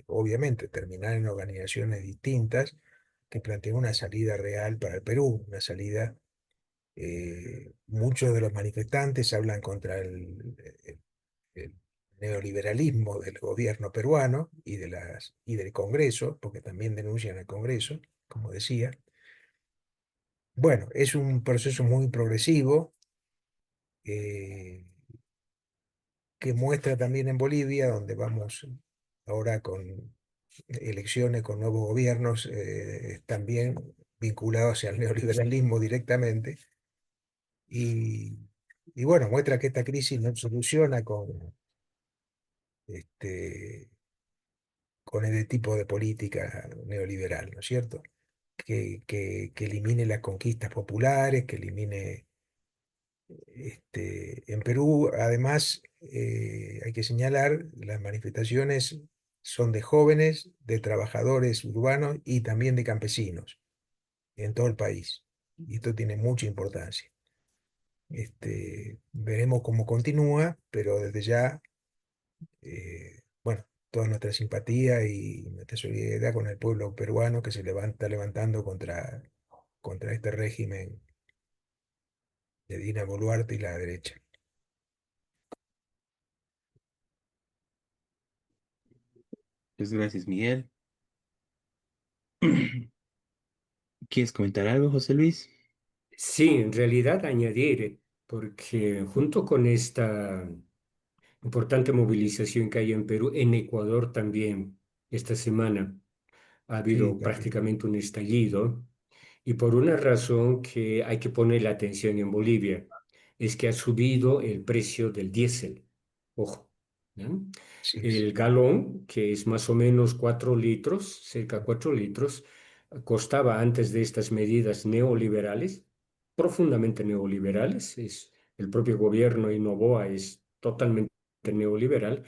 obviamente, terminar en organizaciones distintas que planteen una salida real para el Perú, una salida. Muchos de los manifestantes hablan contra el neoliberalismo del gobierno peruano y del Congreso, porque también denuncian al Congreso, como decía. Bueno, es un proceso muy progresivo, eh, que muestra también en Bolivia, donde vamos ahora con elecciones, con nuevos gobiernos, también vinculados al neoliberalismo directamente. Y, y bueno, muestra que esta crisis no se soluciona este, con este tipo de política neoliberal, ¿no es cierto? Que elimine las conquistas populares, que elimine. En Perú, además, hay que señalar, las manifestaciones son de jóvenes, de trabajadores urbanos y también de campesinos en todo el país. Y esto tiene mucha importancia. Veremos cómo continúa, pero desde ya, bueno, toda nuestra simpatía y nuestra solidaridad con el pueblo peruano que se está levantando contra este régimen de Dina Boluarte y la derecha. Pues gracias, Miguel. ¿Quieres comentar algo, José Luis? Sí, en realidad añadir, porque junto con esta importante movilización que hay en Perú, en Ecuador también, esta semana ha Sí, habido también. prácticamente un estallido, y por una razón que hay que poner la atención en Bolivia, es que ha subido el precio del diésel. Ojo, ¿no? Sí, El galón, que es más o menos 4 litros, cerca de 4 litros, costaba antes de estas medidas neoliberales, profundamente neoliberales, el propio gobierno y Noboa es totalmente neoliberal.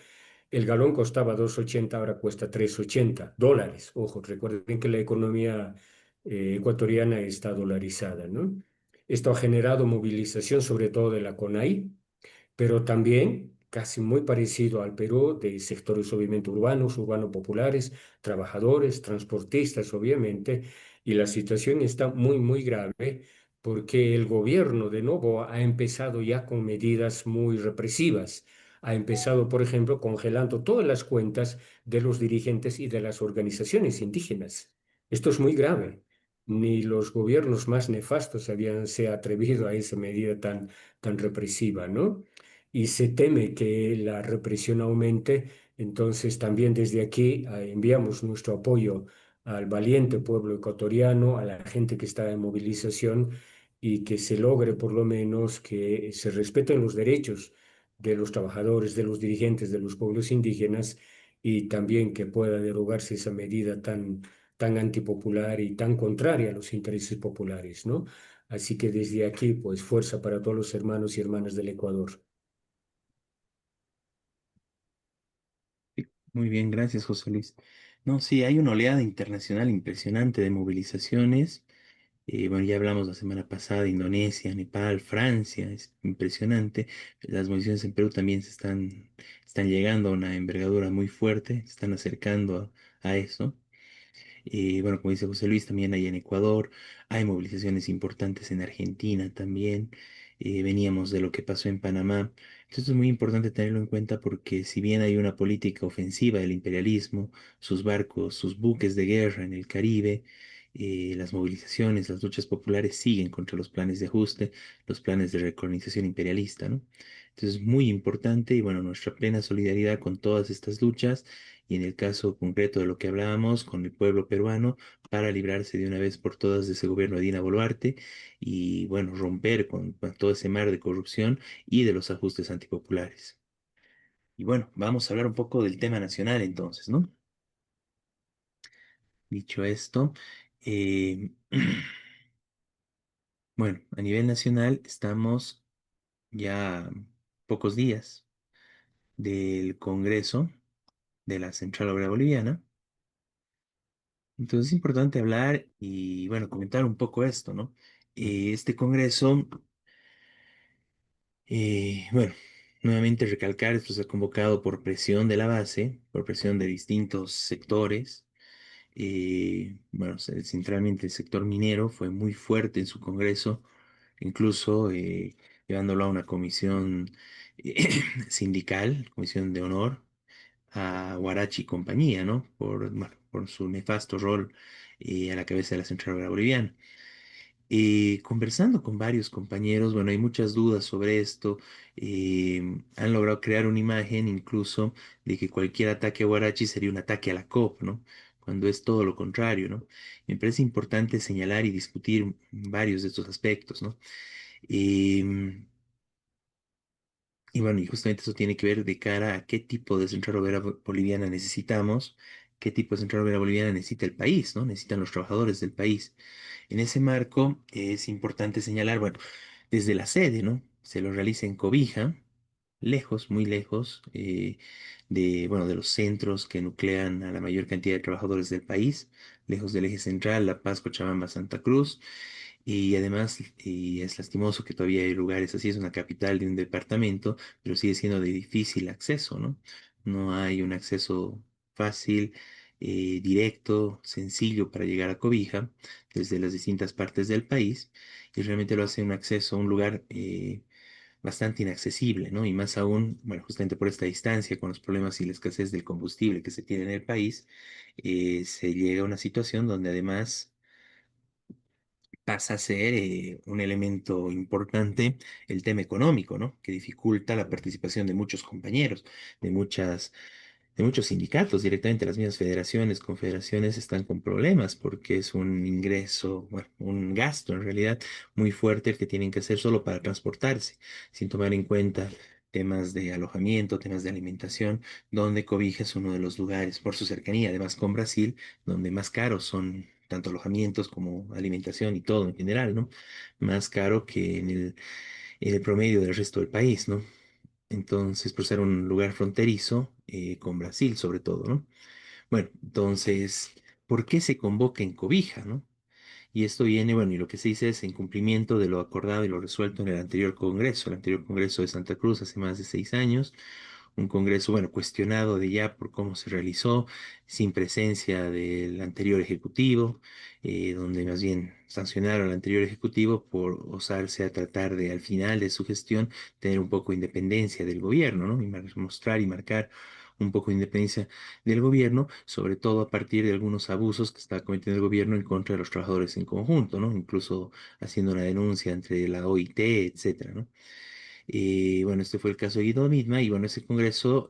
El galón costaba 2,80, ahora cuesta 3,80 dólares. Ojo, recuerden que la economía ecuatoriana está dolarizada, ¿no? Esto ha generado movilización, sobre todo de la CONAI, pero también casi muy parecido al Perú, de sectores obviamente urbanos, urbano-populares, trabajadores, transportistas, obviamente, y la situación está muy, muy grave porque el gobierno de Noboa ha empezado ya con medidas muy represivas. Ha empezado, por ejemplo, congelando todas las cuentas de los dirigentes y de las organizaciones indígenas. Esto es muy grave. ni los gobiernos más nefastos habían se atrevido a esa medida tan represiva, ¿no? Y se teme que la represión aumente, entonces también desde aquí enviamos nuestro apoyo al valiente pueblo ecuatoriano, a la gente que está en movilización y que se logre por lo menos que se respeten los derechos de los trabajadores, de los dirigentes de los pueblos indígenas y también que pueda derogarse esa medida tan antipopular y tan contraria a los intereses populares, ¿no? Así que desde aquí, pues fuerza para todos los hermanos y hermanas del Ecuador. Sí, muy bien, gracias, José Luis. No, sí, hay una oleada internacional impresionante de movilizaciones. Bueno, ya hablamos la semana pasada de Indonesia, Nepal, Francia, es impresionante. Las movilizaciones en Perú también están llegando a una envergadura muy fuerte, se están acercando a eso. Bueno, como dice José Luis, también hay en Ecuador, hay movilizaciones importantes en Argentina también. Veníamos de lo que pasó en Panamá. Entonces es muy importante tenerlo en cuenta porque si bien hay una política ofensiva del imperialismo, sus barcos, sus buques de guerra en el Caribe, las movilizaciones, las luchas populares siguen contra los planes de ajuste, los planes de recolonización imperialista, ¿no? Entonces es muy importante y bueno, nuestra plena solidaridad con todas estas luchas y en el caso concreto de lo que hablábamos con el pueblo peruano para librarse de una vez por todas de ese gobierno de Dina Boluarte y bueno, romper con todo ese mar de corrupción y de los ajustes antipopulares. Y bueno, vamos a hablar un poco del tema nacional entonces, ¿no? Dicho esto, eh, bueno, a nivel nacional estamos ya a pocos días del Congreso de la Central Obrera Boliviana. Entonces es importante hablar y, bueno, comentar un poco esto, ¿no? Este congreso, bueno, nuevamente recalcar, esto se ha convocado por presión de la base, por presión de distintos sectores. Bueno, centralmente el sector minero fue muy fuerte en su congreso, incluso llevándolo a una comisión sindical, comisión de honor a Guarachi y compañía, ¿no? Bueno, por su nefasto rol a la cabeza de la Central Obrera Boliviana. Conversando con varios compañeros, bueno, hay muchas dudas sobre esto. Han logrado crear una imagen incluso de que cualquier ataque a Guarachi sería un ataque a la COP, ¿no? Cuando es todo lo contrario, ¿no? Me parece importante señalar y discutir varios de estos aspectos, ¿no? Em, y bueno, y justamente eso tiene que ver de cara a qué tipo de central obrera boliviana necesitamos, qué tipo de central obrera boliviana necesita el país, ¿no? Necesitan los trabajadores del país. En ese marco es importante señalar, bueno, desde la sede, ¿no? Se lo realiza en Cobija, lejos, muy lejos bueno, de los centros que nuclean a la mayor cantidad de trabajadores del país, lejos del eje central, La Paz, Cochabamba, Santa Cruz. Y además, y es lastimoso que todavía hay lugares así, es una capital de un departamento, pero sigue siendo de difícil acceso, ¿no? No hay un acceso fácil, directo, sencillo para llegar a Cobija desde las distintas partes del país y realmente lo hace un acceso a un lugar bastante inaccesible, ¿no? Y más aún, bueno, justamente por esta distancia, con los problemas y la escasez del combustible que se tiene en el país, se llega a una situación donde además pasa a ser un elemento importante el tema económico, ¿no? Que dificulta la participación de muchos compañeros, de muchas, de muchos sindicatos, directamente las mismas federaciones, confederaciones están con problemas porque es un ingreso, bueno, un gasto en realidad muy fuerte el que tienen que hacer solo para transportarse, sin tomar en cuenta temas de alojamiento, temas de alimentación, donde Cobija es uno de los lugares por su cercanía, además con Brasil, donde más caros son tanto alojamientos como alimentación y todo en general, ¿no? Más caro que en el promedio del resto del país, ¿no? Entonces, por ser un lugar fronterizo con Brasil sobre todo, ¿no? Bueno, entonces, ¿por qué se convoca en Cobija, ¿no? Y esto viene, bueno, y lo que se dice es en cumplimiento de lo acordado y lo resuelto en el anterior Congreso de Santa Cruz hace más de 6 años, un Congreso, bueno, cuestionado de ya por cómo se realizó, sin presencia del anterior Ejecutivo, donde más bien sancionaron al anterior Ejecutivo por osarse a tratar de, al final de su gestión, tener un poco de independencia del gobierno, ¿no? Y mostrar y marcar un poco de independencia del gobierno, sobre todo a partir de algunos abusos que está cometiendo el gobierno en contra de los trabajadores en conjunto, ¿no? Incluso haciendo una denuncia entre la OIT, etcétera, ¿no? Bueno, este fue el caso de Guido Midma y bueno, ese congreso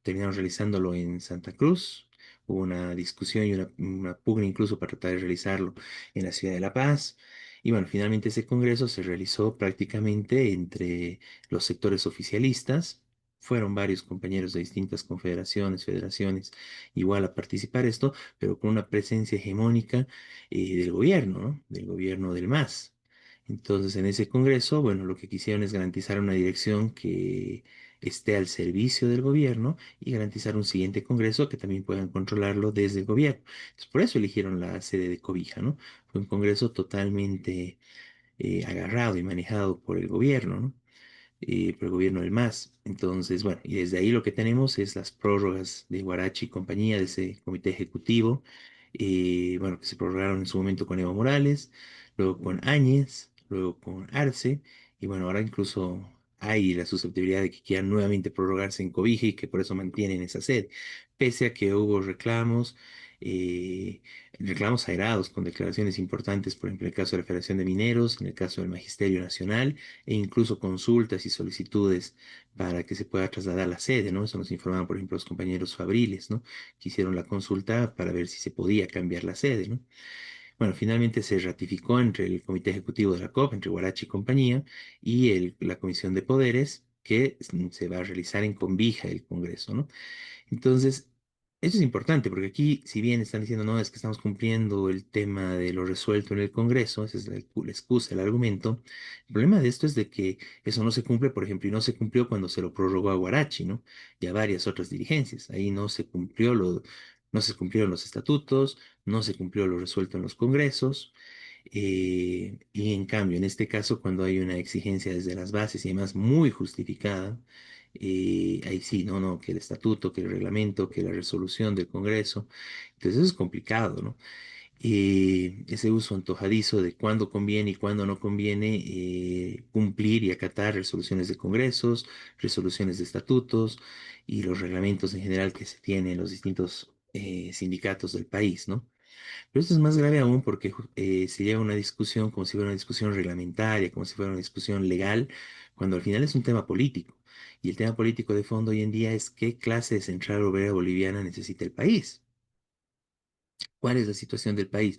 terminaron realizándolo en Santa Cruz. Hubo una discusión y una pugna incluso para tratar de realizarlo en la ciudad de La Paz. Y bueno, finalmente ese congreso se realizó prácticamente entre los sectores oficialistas. Fueron varios compañeros de distintas confederaciones, federaciones, igual a participar esto, pero con una presencia hegemónica del gobierno, ¿no? Del gobierno del MAS. Entonces, en ese congreso, bueno, lo que quisieron es garantizar una dirección que esté al servicio del gobierno y garantizar un siguiente congreso que también puedan controlarlo desde el gobierno. Entonces, por eso eligieron la sede de Cobija, ¿no? Fue un congreso totalmente agarrado y manejado por el gobierno, ¿no? Por el gobierno del MAS. Entonces, bueno, y desde ahí lo que tenemos es las prórrogas de Guarachi y compañía de ese comité ejecutivo, bueno, que se prorrogaron en su momento con Evo Morales, luego con Áñez, luego con Arce, y bueno, ahora incluso hay la susceptibilidad de que quieran nuevamente prorrogarse en Cobija y que por eso mantienen esa sede, pese a que hubo eh, reclamos airados con declaraciones importantes, por ejemplo, en el caso de la Federación de Mineros, en el caso del Magisterio Nacional, e incluso consultas y solicitudes para que se pueda trasladar la sede, ¿no? Eso nos informaban, por ejemplo, los compañeros fabriles, ¿no? Que hicieron la consulta para ver si se podía cambiar la sede, ¿no? Bueno, finalmente se ratificó entre el Comité Ejecutivo de la COP, entre Guarachi y compañía, y la Comisión de Poderes, que se va a realizar en Convija el Congreso, ¿no? Entonces, eso es importante porque aquí, si bien están diciendo, no, es que estamos cumpliendo el tema de lo resuelto en el Congreso, esa es la excusa, el argumento, el problema de esto es de que eso no se cumple, por ejemplo, y no se cumplió cuando se lo prorrogó a Guarachi, ¿no? Y a varias otras dirigencias. Ahí no se cumplieron los estatutos, no se cumplió lo resuelto en los congresos. Y en cambio, en este caso, cuando hay una exigencia desde las bases y además muy justificada, ahí sí, no, no, que el estatuto, que el reglamento, que la resolución del Congreso. Entonces eso es complicado, ¿no? Ese uso antojadizo de cuándo conviene y cuándo no conviene cumplir y acatar resoluciones de congresos, resoluciones de estatutos y los reglamentos en general que se tienen en los distintos sindicatos del país, ¿no? Pero esto es más grave aún porque se lleva una discusión como si fuera una discusión reglamentaria, como si fuera una discusión legal, cuando al final es un tema político. Y el tema político de fondo hoy en día es qué clase de central obrera boliviana necesita el país. ¿Cuál es la situación del país?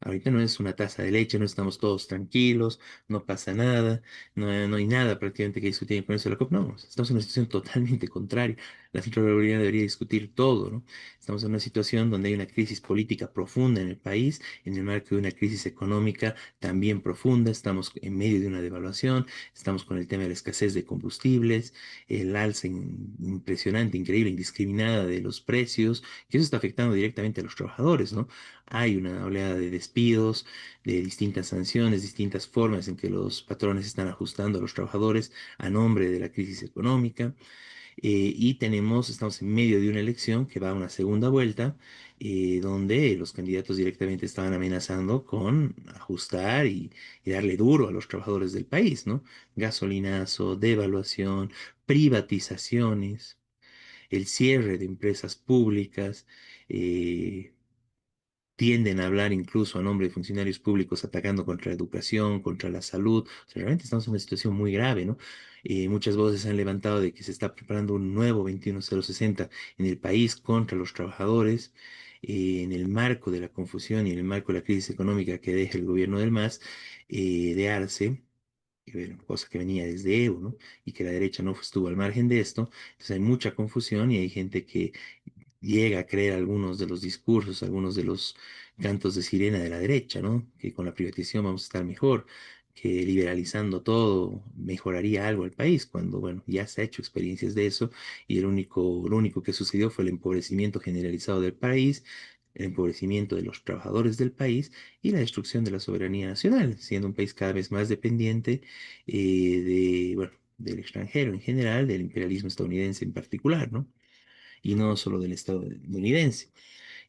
Ahorita no es una taza de leche, no estamos todos tranquilos, no pasa nada, no hay nada prácticamente que discutir con eso de la COP. No, estamos en una situación totalmente contraria. La Central Boliviana debería discutir todo, ¿no? Estamos en una situación donde hay una crisis política profunda en el país, en el marco de una crisis económica también profunda. Estamos en medio de una devaluación, estamos con el tema de la escasez de combustibles, el alza impresionante, increíble, indiscriminada de los precios, que eso está afectando directamente a los trabajadores, ¿no? Hay una oleada de despidos, de distintas sanciones, distintas formas en que los patrones están ajustando a los trabajadores a nombre de la crisis económica. Y estamos en medio de una elección que va a una segunda vuelta, donde los candidatos directamente estaban amenazando con ajustar y darle duro a los trabajadores del país, ¿no? Gasolinazo, devaluación, privatizaciones, el cierre de empresas públicas. Tienden a hablar incluso a nombre de funcionarios públicos atacando contra la educación, contra la salud. O sea, realmente estamos en una situación muy grave, ¿no? Muchas voces se han levantado de que se está preparando un nuevo 21060 en el país contra los trabajadores, en el marco de la confusión y en el marco de la crisis económica que deja el gobierno del MAS, de Arce. Cosa que venía desde Evo, ¿no? Y que la derecha no estuvo al margen de esto. Entonces hay mucha confusión y hay gente que llega a creer algunos de los discursos, algunos de los cantos de sirena de la derecha, ¿no? Que con la privatización vamos a estar mejor, que liberalizando todo mejoraría algo el país, cuando, bueno, ya se ha hecho experiencias de eso y lo único que sucedió fue el empobrecimiento generalizado del país, el empobrecimiento de los trabajadores del país y la destrucción de la soberanía nacional, siendo un país cada vez más dependiente bueno, del extranjero en general, del imperialismo estadounidense en particular, ¿no? Y no solo del estadounidense.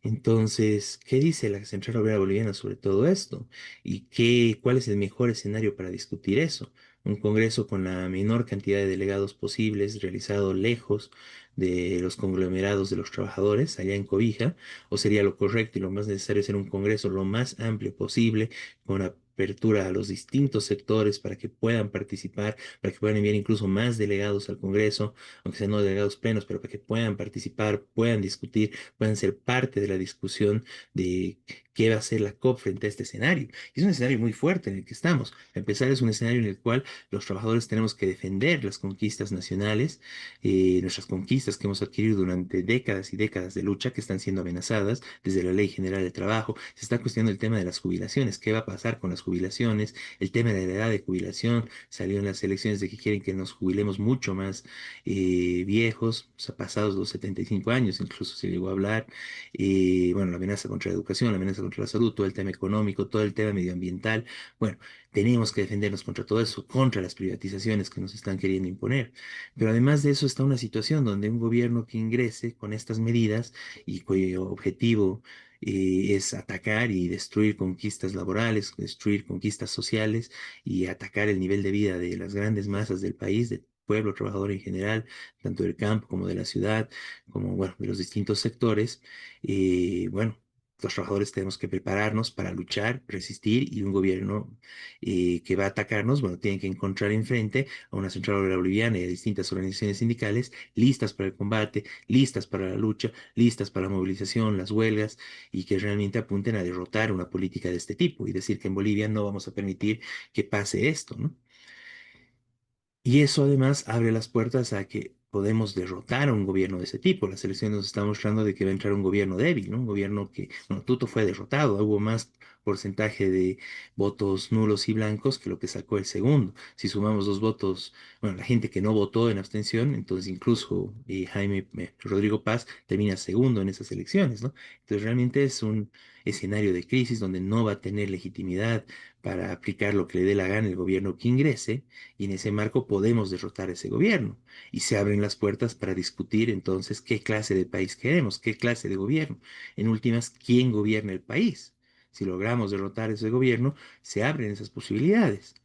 Entonces, ¿qué dice la Central Obrera Boliviana sobre todo esto? ¿Y cuál es el mejor escenario para discutir eso? un Congreso con la menor cantidad de delegados posibles, realizado lejos de los conglomerados de los trabajadores, allá en Cobija, o sería lo correcto y lo más necesario ser un Congreso lo más amplio posible, con apertura a los distintos sectores para que puedan participar, para que puedan enviar incluso más delegados al Congreso, aunque sean no delegados plenos, pero para que puedan participar, puedan discutir, puedan ser parte de la discusión de qué va a ser la COP frente a este escenario. Y es un escenario muy fuerte en el que estamos. A empezar, es un escenario en el cual los trabajadores tenemos que defender las conquistas nacionales, nuestras conquistas que hemos adquirido durante décadas y décadas de lucha que están siendo amenazadas desde la Ley General de Trabajo. Se está cuestionando el tema de las jubilaciones, qué va a pasar con las jubilaciones, el tema de la edad de jubilación. Salió en las elecciones de que quieren que nos jubilemos mucho más viejos, o sea, pasados los 75 años, incluso se llegó a hablar. Bueno, la amenaza contra la educación, la amenaza contra la salud, todo el tema económico, todo el tema medioambiental. Bueno, tenemos que defendernos contra todo eso, contra las privatizaciones que nos están queriendo imponer. Pero además de eso está una situación donde un gobierno que ingrese con estas medidas y cuyo objetivo es atacar y destruir conquistas laborales, destruir conquistas sociales y atacar el nivel de vida de las grandes masas del país, del pueblo trabajador en general, tanto del campo como de la ciudad, como bueno, de los distintos sectores. Bueno, los trabajadores tenemos que prepararnos para luchar, resistir y un gobierno que va a atacarnos, bueno, tiene que encontrar enfrente a una central obrera boliviana y a distintas organizaciones sindicales listas para el combate, listas para la lucha, listas para la movilización, las huelgas y que realmente apunten a derrotar una política de este tipo y decir que en Bolivia no vamos a permitir que pase esto, ¿no? Y eso además abre las puertas a que podemos derrotar a un gobierno de ese tipo. Las elecciones nos están mostrando de que va a entrar un gobierno débil, ¿no? Un gobierno que, bueno, Tuto fue derrotado, hubo más porcentaje de votos nulos y blancos que lo que sacó el segundo. Si sumamos los votos, bueno, la gente que no votó en abstención, entonces incluso Rodrigo Paz termina segundo en esas elecciones, ¿no? Entonces realmente es un escenario de crisis donde no va a tener legitimidad para aplicar lo que le dé la gana el gobierno que ingrese y en ese marco podemos derrotar a ese gobierno. Y se abren las puertas para discutir entonces qué clase de país queremos, qué clase de gobierno. En últimas, quién gobierna el país. Si logramos derrotar a ese gobierno, se abren esas posibilidades.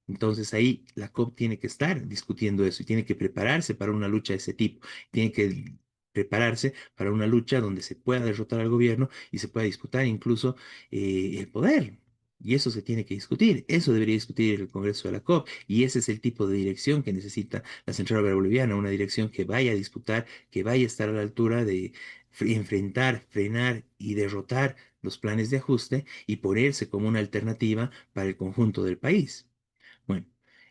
Entonces ahí la COP tiene que estar discutiendo eso y tiene que prepararse para una lucha de ese tipo. Tiene que prepararse para una lucha donde se pueda derrotar al gobierno y se pueda disputar incluso el poder. Y eso se tiene que discutir. Eso debería discutir el Congreso de la COP. Y ese es el tipo de dirección que necesita la Central Obrera Boliviana, una dirección que vaya a disputar, que vaya a estar a la altura de enfrentar, frenar y derrotar los planes de ajuste y ponerse como una alternativa para el conjunto del país. Bueno,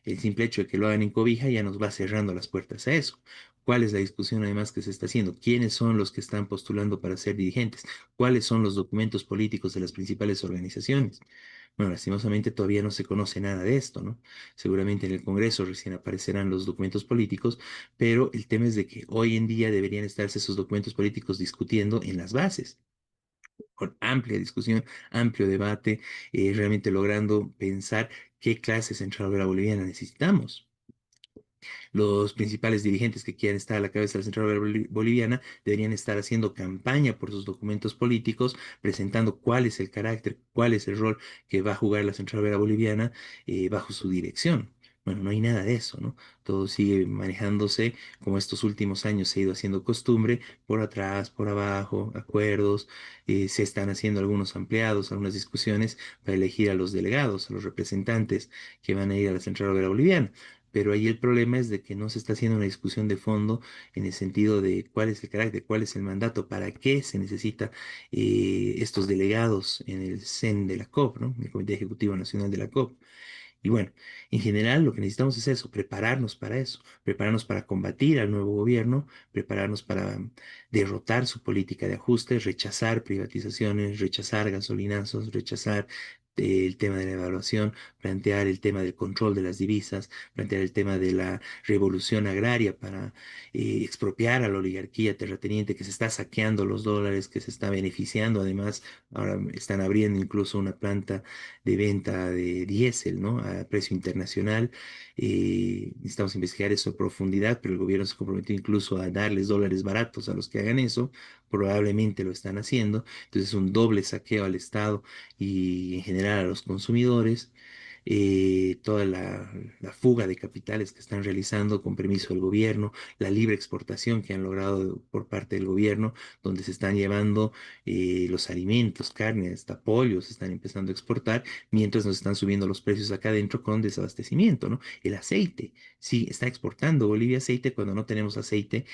el simple hecho de que lo hagan en cobija ya nos va cerrando las puertas a eso. ¿Cuál es la discusión además que se está haciendo? ¿Quiénes son los que están postulando para ser dirigentes? ¿Cuáles son los documentos políticos de las principales organizaciones? Bueno, lastimosamente todavía no se conoce nada de esto, ¿no? Seguramente en el Congreso recién aparecerán los documentos políticos, pero el tema es de que hoy en día deberían estarse esos documentos políticos discutiendo en las bases con amplia discusión, amplio debate, realmente logrando pensar qué clase central obrera boliviana necesitamos. Los principales dirigentes que quieran estar a la cabeza de la Central Obrera Boliviana deberían estar haciendo campaña por sus documentos políticos, presentando cuál es el carácter, cuál es el rol que va a jugar la Central Obrera Boliviana bajo su dirección. Bueno, no hay nada de eso, ¿no? Todo sigue manejándose como estos últimos años se ha ido haciendo costumbre, por atrás, por abajo, acuerdos, se están haciendo algunos ampliados, algunas discusiones para elegir a los delegados, a los representantes que van a ir a la Central Obrera Boliviana. Pero ahí el problema es de que no se está haciendo una discusión de fondo en el sentido de cuál es el carácter, cuál es el mandato, para qué se necesita estos delegados en el CEN de la COP, ¿no? El Comité Ejecutivo Nacional de la COP. Y bueno, en general lo que necesitamos es eso, prepararnos para combatir al nuevo gobierno, prepararnos para derrotar su política de ajuste, rechazar privatizaciones, rechazar gasolinazos, rechazar el tema de la evaluación, plantear el tema del control de las divisas, plantear el tema de la revolución agraria para expropiar a la oligarquía terrateniente que se está saqueando los dólares, que se está beneficiando. Además, ahora están abriendo incluso una planta de venta de diésel, ¿no? A precio internacional. Necesitamos investigar eso a profundidad, pero el gobierno se comprometió incluso a darles dólares baratos a los que hagan eso. Probablemente lo están haciendo. Entonces es un doble saqueo al Estado y en general a los consumidores. toda la fuga de capitales que están realizando con permiso del gobierno, la libre exportación que han logrado por parte del gobierno, donde se están llevando los alimentos, carne, hasta pollos, se están empezando a exportar, mientras nos están subiendo los precios acá adentro con desabastecimiento, ¿no? El aceite, sí, está exportando Bolivia aceite cuando no tenemos aceite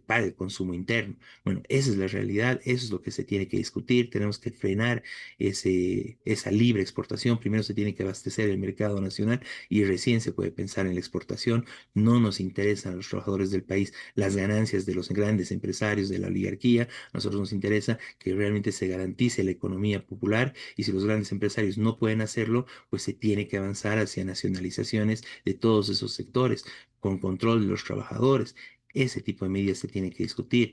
para el consumo interno. Bueno, esa es la realidad, eso es lo que se tiene que discutir, tenemos que frenar esa libre exportación, primero se tiene que abastecer el mercado nacional y recién se puede pensar en la exportación. No nos interesan a los trabajadores del país las ganancias de los grandes empresarios, de la oligarquía, a nosotros nos interesa que realmente se garantice la economía popular y si los grandes empresarios no pueden hacerlo, pues se tiene que avanzar hacia nacionalizaciones de todos esos sectores con control de los trabajadores. Ese tipo de medidas se tiene que discutir.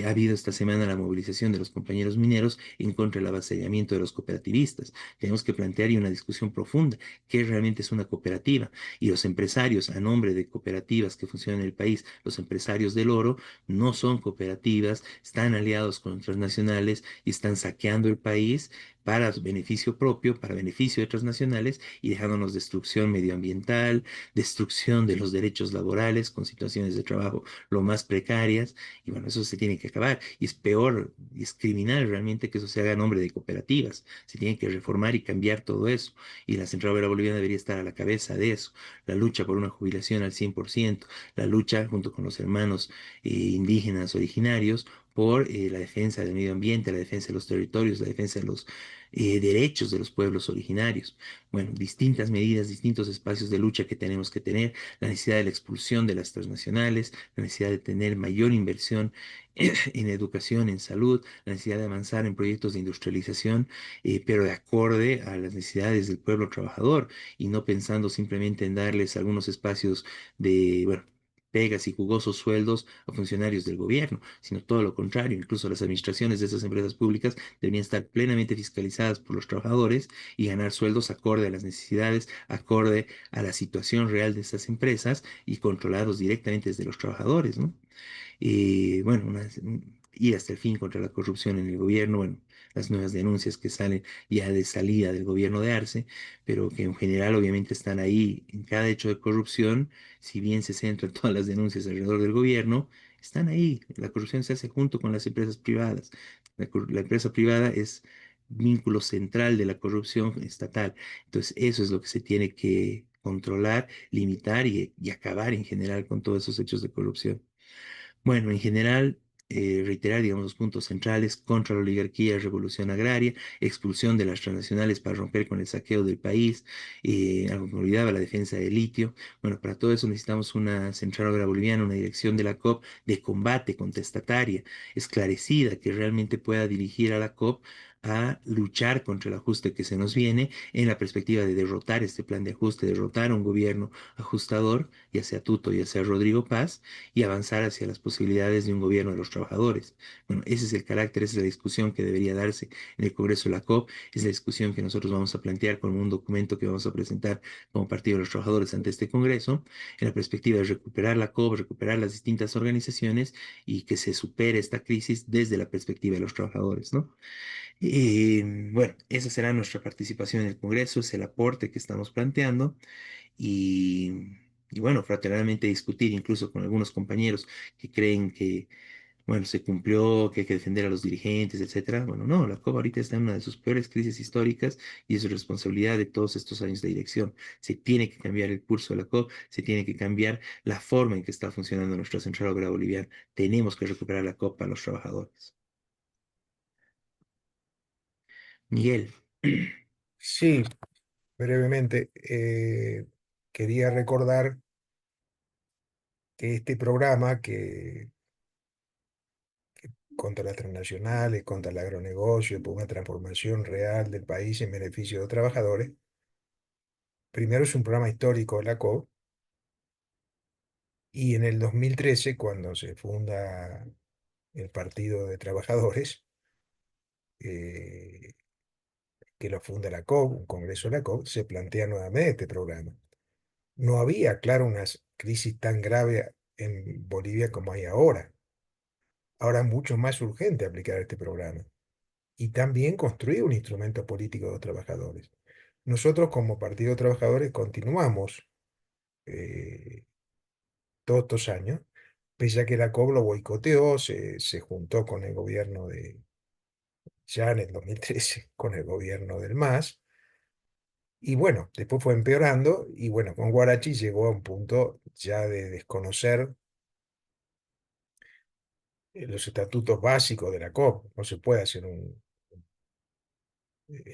Ha habido esta semana la movilización de los compañeros mineros en contra del avasallamiento de los cooperativistas. Tenemos que plantear y una discusión profunda qué realmente es una cooperativa. Y los empresarios a nombre de cooperativas que funcionan en el país, los empresarios del oro, no son cooperativas, están aliados con transnacionales y están saqueando el país para su beneficio propio, para beneficio de transnacionales y dejándonos destrucción medioambiental, destrucción de los derechos laborales con situaciones de trabajo lo más precarias. Y bueno, eso se tiene que acabar. Y es peor, y es criminal realmente que eso se haga a nombre de cooperativas. Se tiene que reformar y cambiar todo eso. Y la Central Obrera Boliviana debería estar a la cabeza de eso. La lucha por una jubilación al 100%, la lucha junto con los hermanos indígenas originarios por la defensa del medio ambiente, la defensa de los territorios, la defensa de los derechos de los pueblos originarios. Bueno, distintas medidas, distintos espacios de lucha que tenemos que tener, la necesidad de la expulsión de las transnacionales, la necesidad de tener mayor inversión en educación, en salud, la necesidad de avanzar en proyectos de industrialización, pero de acorde a las necesidades del pueblo trabajador y no pensando simplemente en darles algunos espacios de, bueno, pegas y jugosos sueldos a funcionarios del gobierno, sino todo lo contrario, incluso las administraciones de esas empresas públicas deberían estar plenamente fiscalizadas por los trabajadores y ganar sueldos acorde a las necesidades, acorde a la situación real de estas empresas y controlados directamente desde los trabajadores, ¿no? Bueno, ir hasta el fin contra la corrupción en el gobierno, bueno, las nuevas denuncias que salen ya de salida del gobierno de Arce, pero que en general obviamente están ahí en cada hecho de corrupción, si bien se centran todas las denuncias alrededor del gobierno, están ahí. La corrupción se hace junto con las empresas privadas. La empresa privada es vínculo central de la corrupción estatal. Entonces, eso es lo que se tiene que controlar, limitar y acabar en general con todos esos hechos de corrupción. Bueno, en general, reiterar, digamos, los puntos centrales contra la oligarquía, revolución agraria, expulsión de las transnacionales para romper con el saqueo del país, algo que me olvidaba, la defensa del litio. Bueno, para todo eso necesitamos una central obrera boliviana, una dirección de la COP de combate contestataria, esclarecida, que realmente pueda dirigir a la COP a luchar contra el ajuste que se nos viene en la perspectiva de derrotar este plan de ajuste, derrotar a un gobierno ajustador, ya sea Tuto, ya sea Rodrigo Paz, y avanzar hacia las posibilidades de un gobierno de los trabajadores. Bueno, ese es el carácter, esa es la discusión que debería darse en el Congreso de la COP, es la discusión que nosotros vamos a plantear con un documento que vamos a presentar como Partido de los Trabajadores ante este Congreso, en la perspectiva de recuperar la COP, recuperar las distintas organizaciones y que se supere esta crisis desde la perspectiva de los trabajadores, ¿no? Y bueno, esa será nuestra participación en el Congreso, es el aporte que estamos planteando y bueno, fraternalmente discutir incluso con algunos compañeros que creen que, bueno, se cumplió, que hay que defender a los dirigentes, etcétera. Bueno, no, la COP ahorita está en una de sus peores crisis históricas y es responsabilidad de todos estos años de dirección. Se tiene que cambiar el curso de la COP, se tiene que cambiar la forma en que está funcionando nuestra Central Obrera Boliviana. Tenemos que recuperar la COP para los trabajadores. Miguel. Sí, brevemente, quería recordar que este programa que contra las transnacionales, contra el agronegocio, por una transformación real del país en beneficio de los trabajadores, primero es un programa histórico de la COP, y en el 2013, cuando se funda el Partido de Trabajadores, eh, que lo funda la COP, un congreso de la COP, se plantea nuevamente este programa. No había, claro, una crisis tan grave en Bolivia como hay ahora. Ahora es mucho más urgente aplicar este programa y también construir un instrumento político de los trabajadores. Nosotros como Partido de Trabajadores continuamos eh, todos estos años, pese a que la COB lo boicoteó, se juntó con el gobierno ya en el 2013, con el gobierno del MAS, y bueno, después fue empeorando, y bueno, con Guarachi llegó a un punto ya de desconocer los estatutos básicos de la COP. No se puede hacer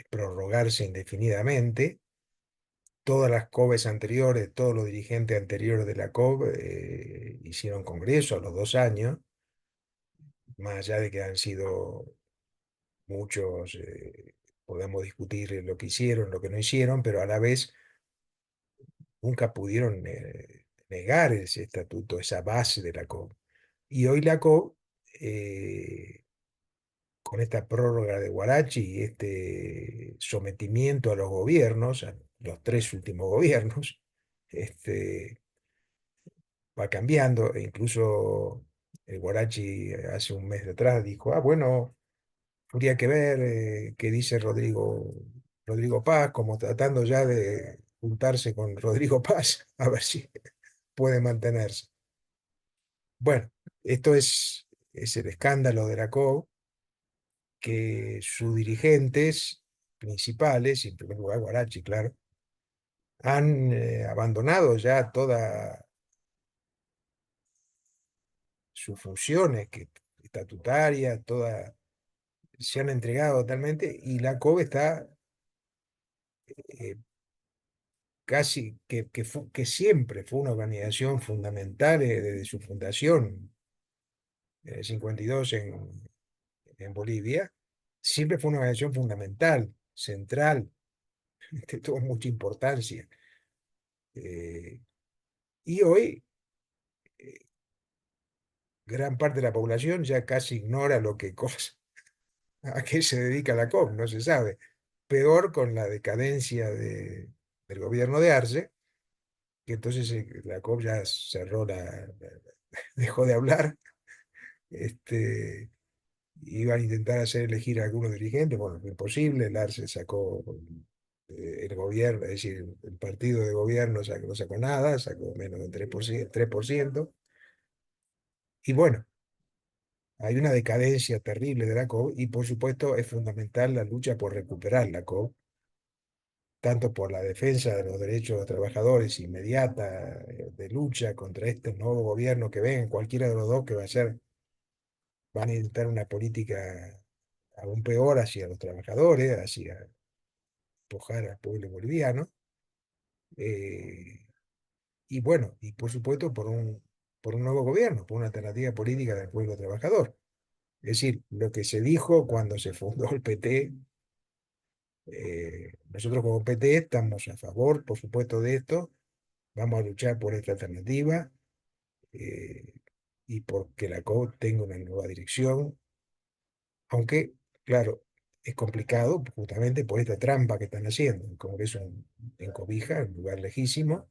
prorrogarse indefinidamente. Todas las COBes anteriores, todos los dirigentes anteriores de la COB hicieron congreso a los 2 años, más allá de que han sido muchos, podemos discutir lo que hicieron, lo que no hicieron, pero a la vez nunca pudieron negar ese estatuto, esa base de la COB. Y hoy la COB, con esta prórroga de Guarachi y este sometimiento a los gobiernos, a los 3 últimos gobiernos, va cambiando. E incluso el Guarachi hace un mes atrás dijo, bueno, habría que ver qué dice Rodrigo Paz, como tratando ya de juntarse con Rodrigo Paz, a ver si puede mantenerse. Bueno, esto es el escándalo de la COB, que sus dirigentes principales, y en primer lugar Guarachi, claro, han abandonado ya todas sus funciones estatutarias, se han entregado totalmente, y la COB está eh, casi que siempre fue una organización fundamental desde su fundación en el 52 en Bolivia, siempre fue una organización fundamental, central, tuvo mucha importancia. Y hoy gran parte de la población ya casi ignora a qué se dedica la COP, no se sabe. Peor con la decadencia del gobierno de Arce, que entonces la COP ya cerró dejó de hablar. Iban a intentar hacer elegir a algunos dirigentes, bueno, fue imposible. El Arce sacó el gobierno, es decir, el partido de gobierno no sacó nada, sacó menos del 3%. Y bueno, hay una decadencia terrible de la COB, y por supuesto es fundamental la lucha por recuperar la COB, tanto por la defensa de los derechos de los trabajadores inmediata, de lucha contra este nuevo gobierno que venga, cualquiera de los dos que van a intentar una política aún peor hacia los trabajadores, hacia empujar al pueblo boliviano. Y bueno, y por supuesto por un nuevo gobierno, por una alternativa política del pueblo trabajador. Es decir, lo que se dijo cuando se fundó el PT, nosotros como PT estamos a favor, por supuesto, de esto, vamos a luchar por esta alternativa eh, y porque la COB tenga una nueva dirección, aunque, claro, es complicado justamente por esta trampa que están haciendo. El Congreso en Cobija, un lugar lejísimo,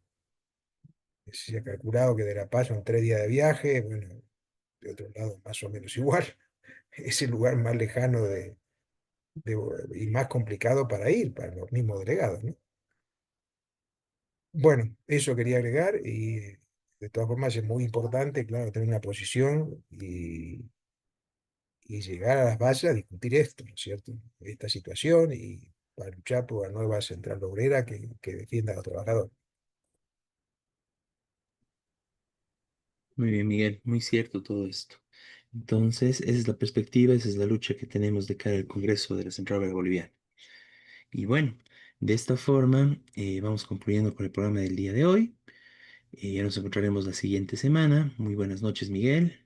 se ha calculado que de La Paz son 3 días de viaje, bueno, de otro lado más o menos igual, es el lugar más lejano y más complicado para ir, para los mismos delegados, ¿no? Bueno, eso quería agregar, y de todas formas es muy importante, claro, tener una posición y llegar a las bases a discutir esto, ¿no es cierto? Esta situación, y para luchar por una nueva central obrera que defienda a los trabajadores. Muy bien, Miguel, muy cierto todo esto. Entonces, esa es la perspectiva, esa es la lucha que tenemos de cara al Congreso de la Central Obrera Boliviana. Y bueno, de esta forma vamos concluyendo con el programa del día de hoy. Ya nos encontraremos la siguiente semana. Muy buenas noches, Miguel.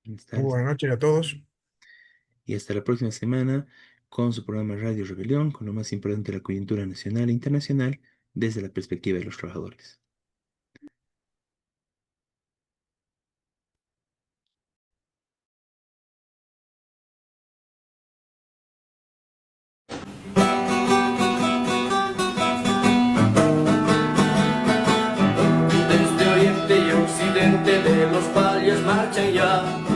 Buenas Muy tardes. buenas noches a todos. Y hasta la próxima semana con su programa Radio Rebelión, con lo más importante de la coyuntura nacional e internacional desde la perspectiva de los trabajadores. Desde oriente y occidente de los valles marchan ya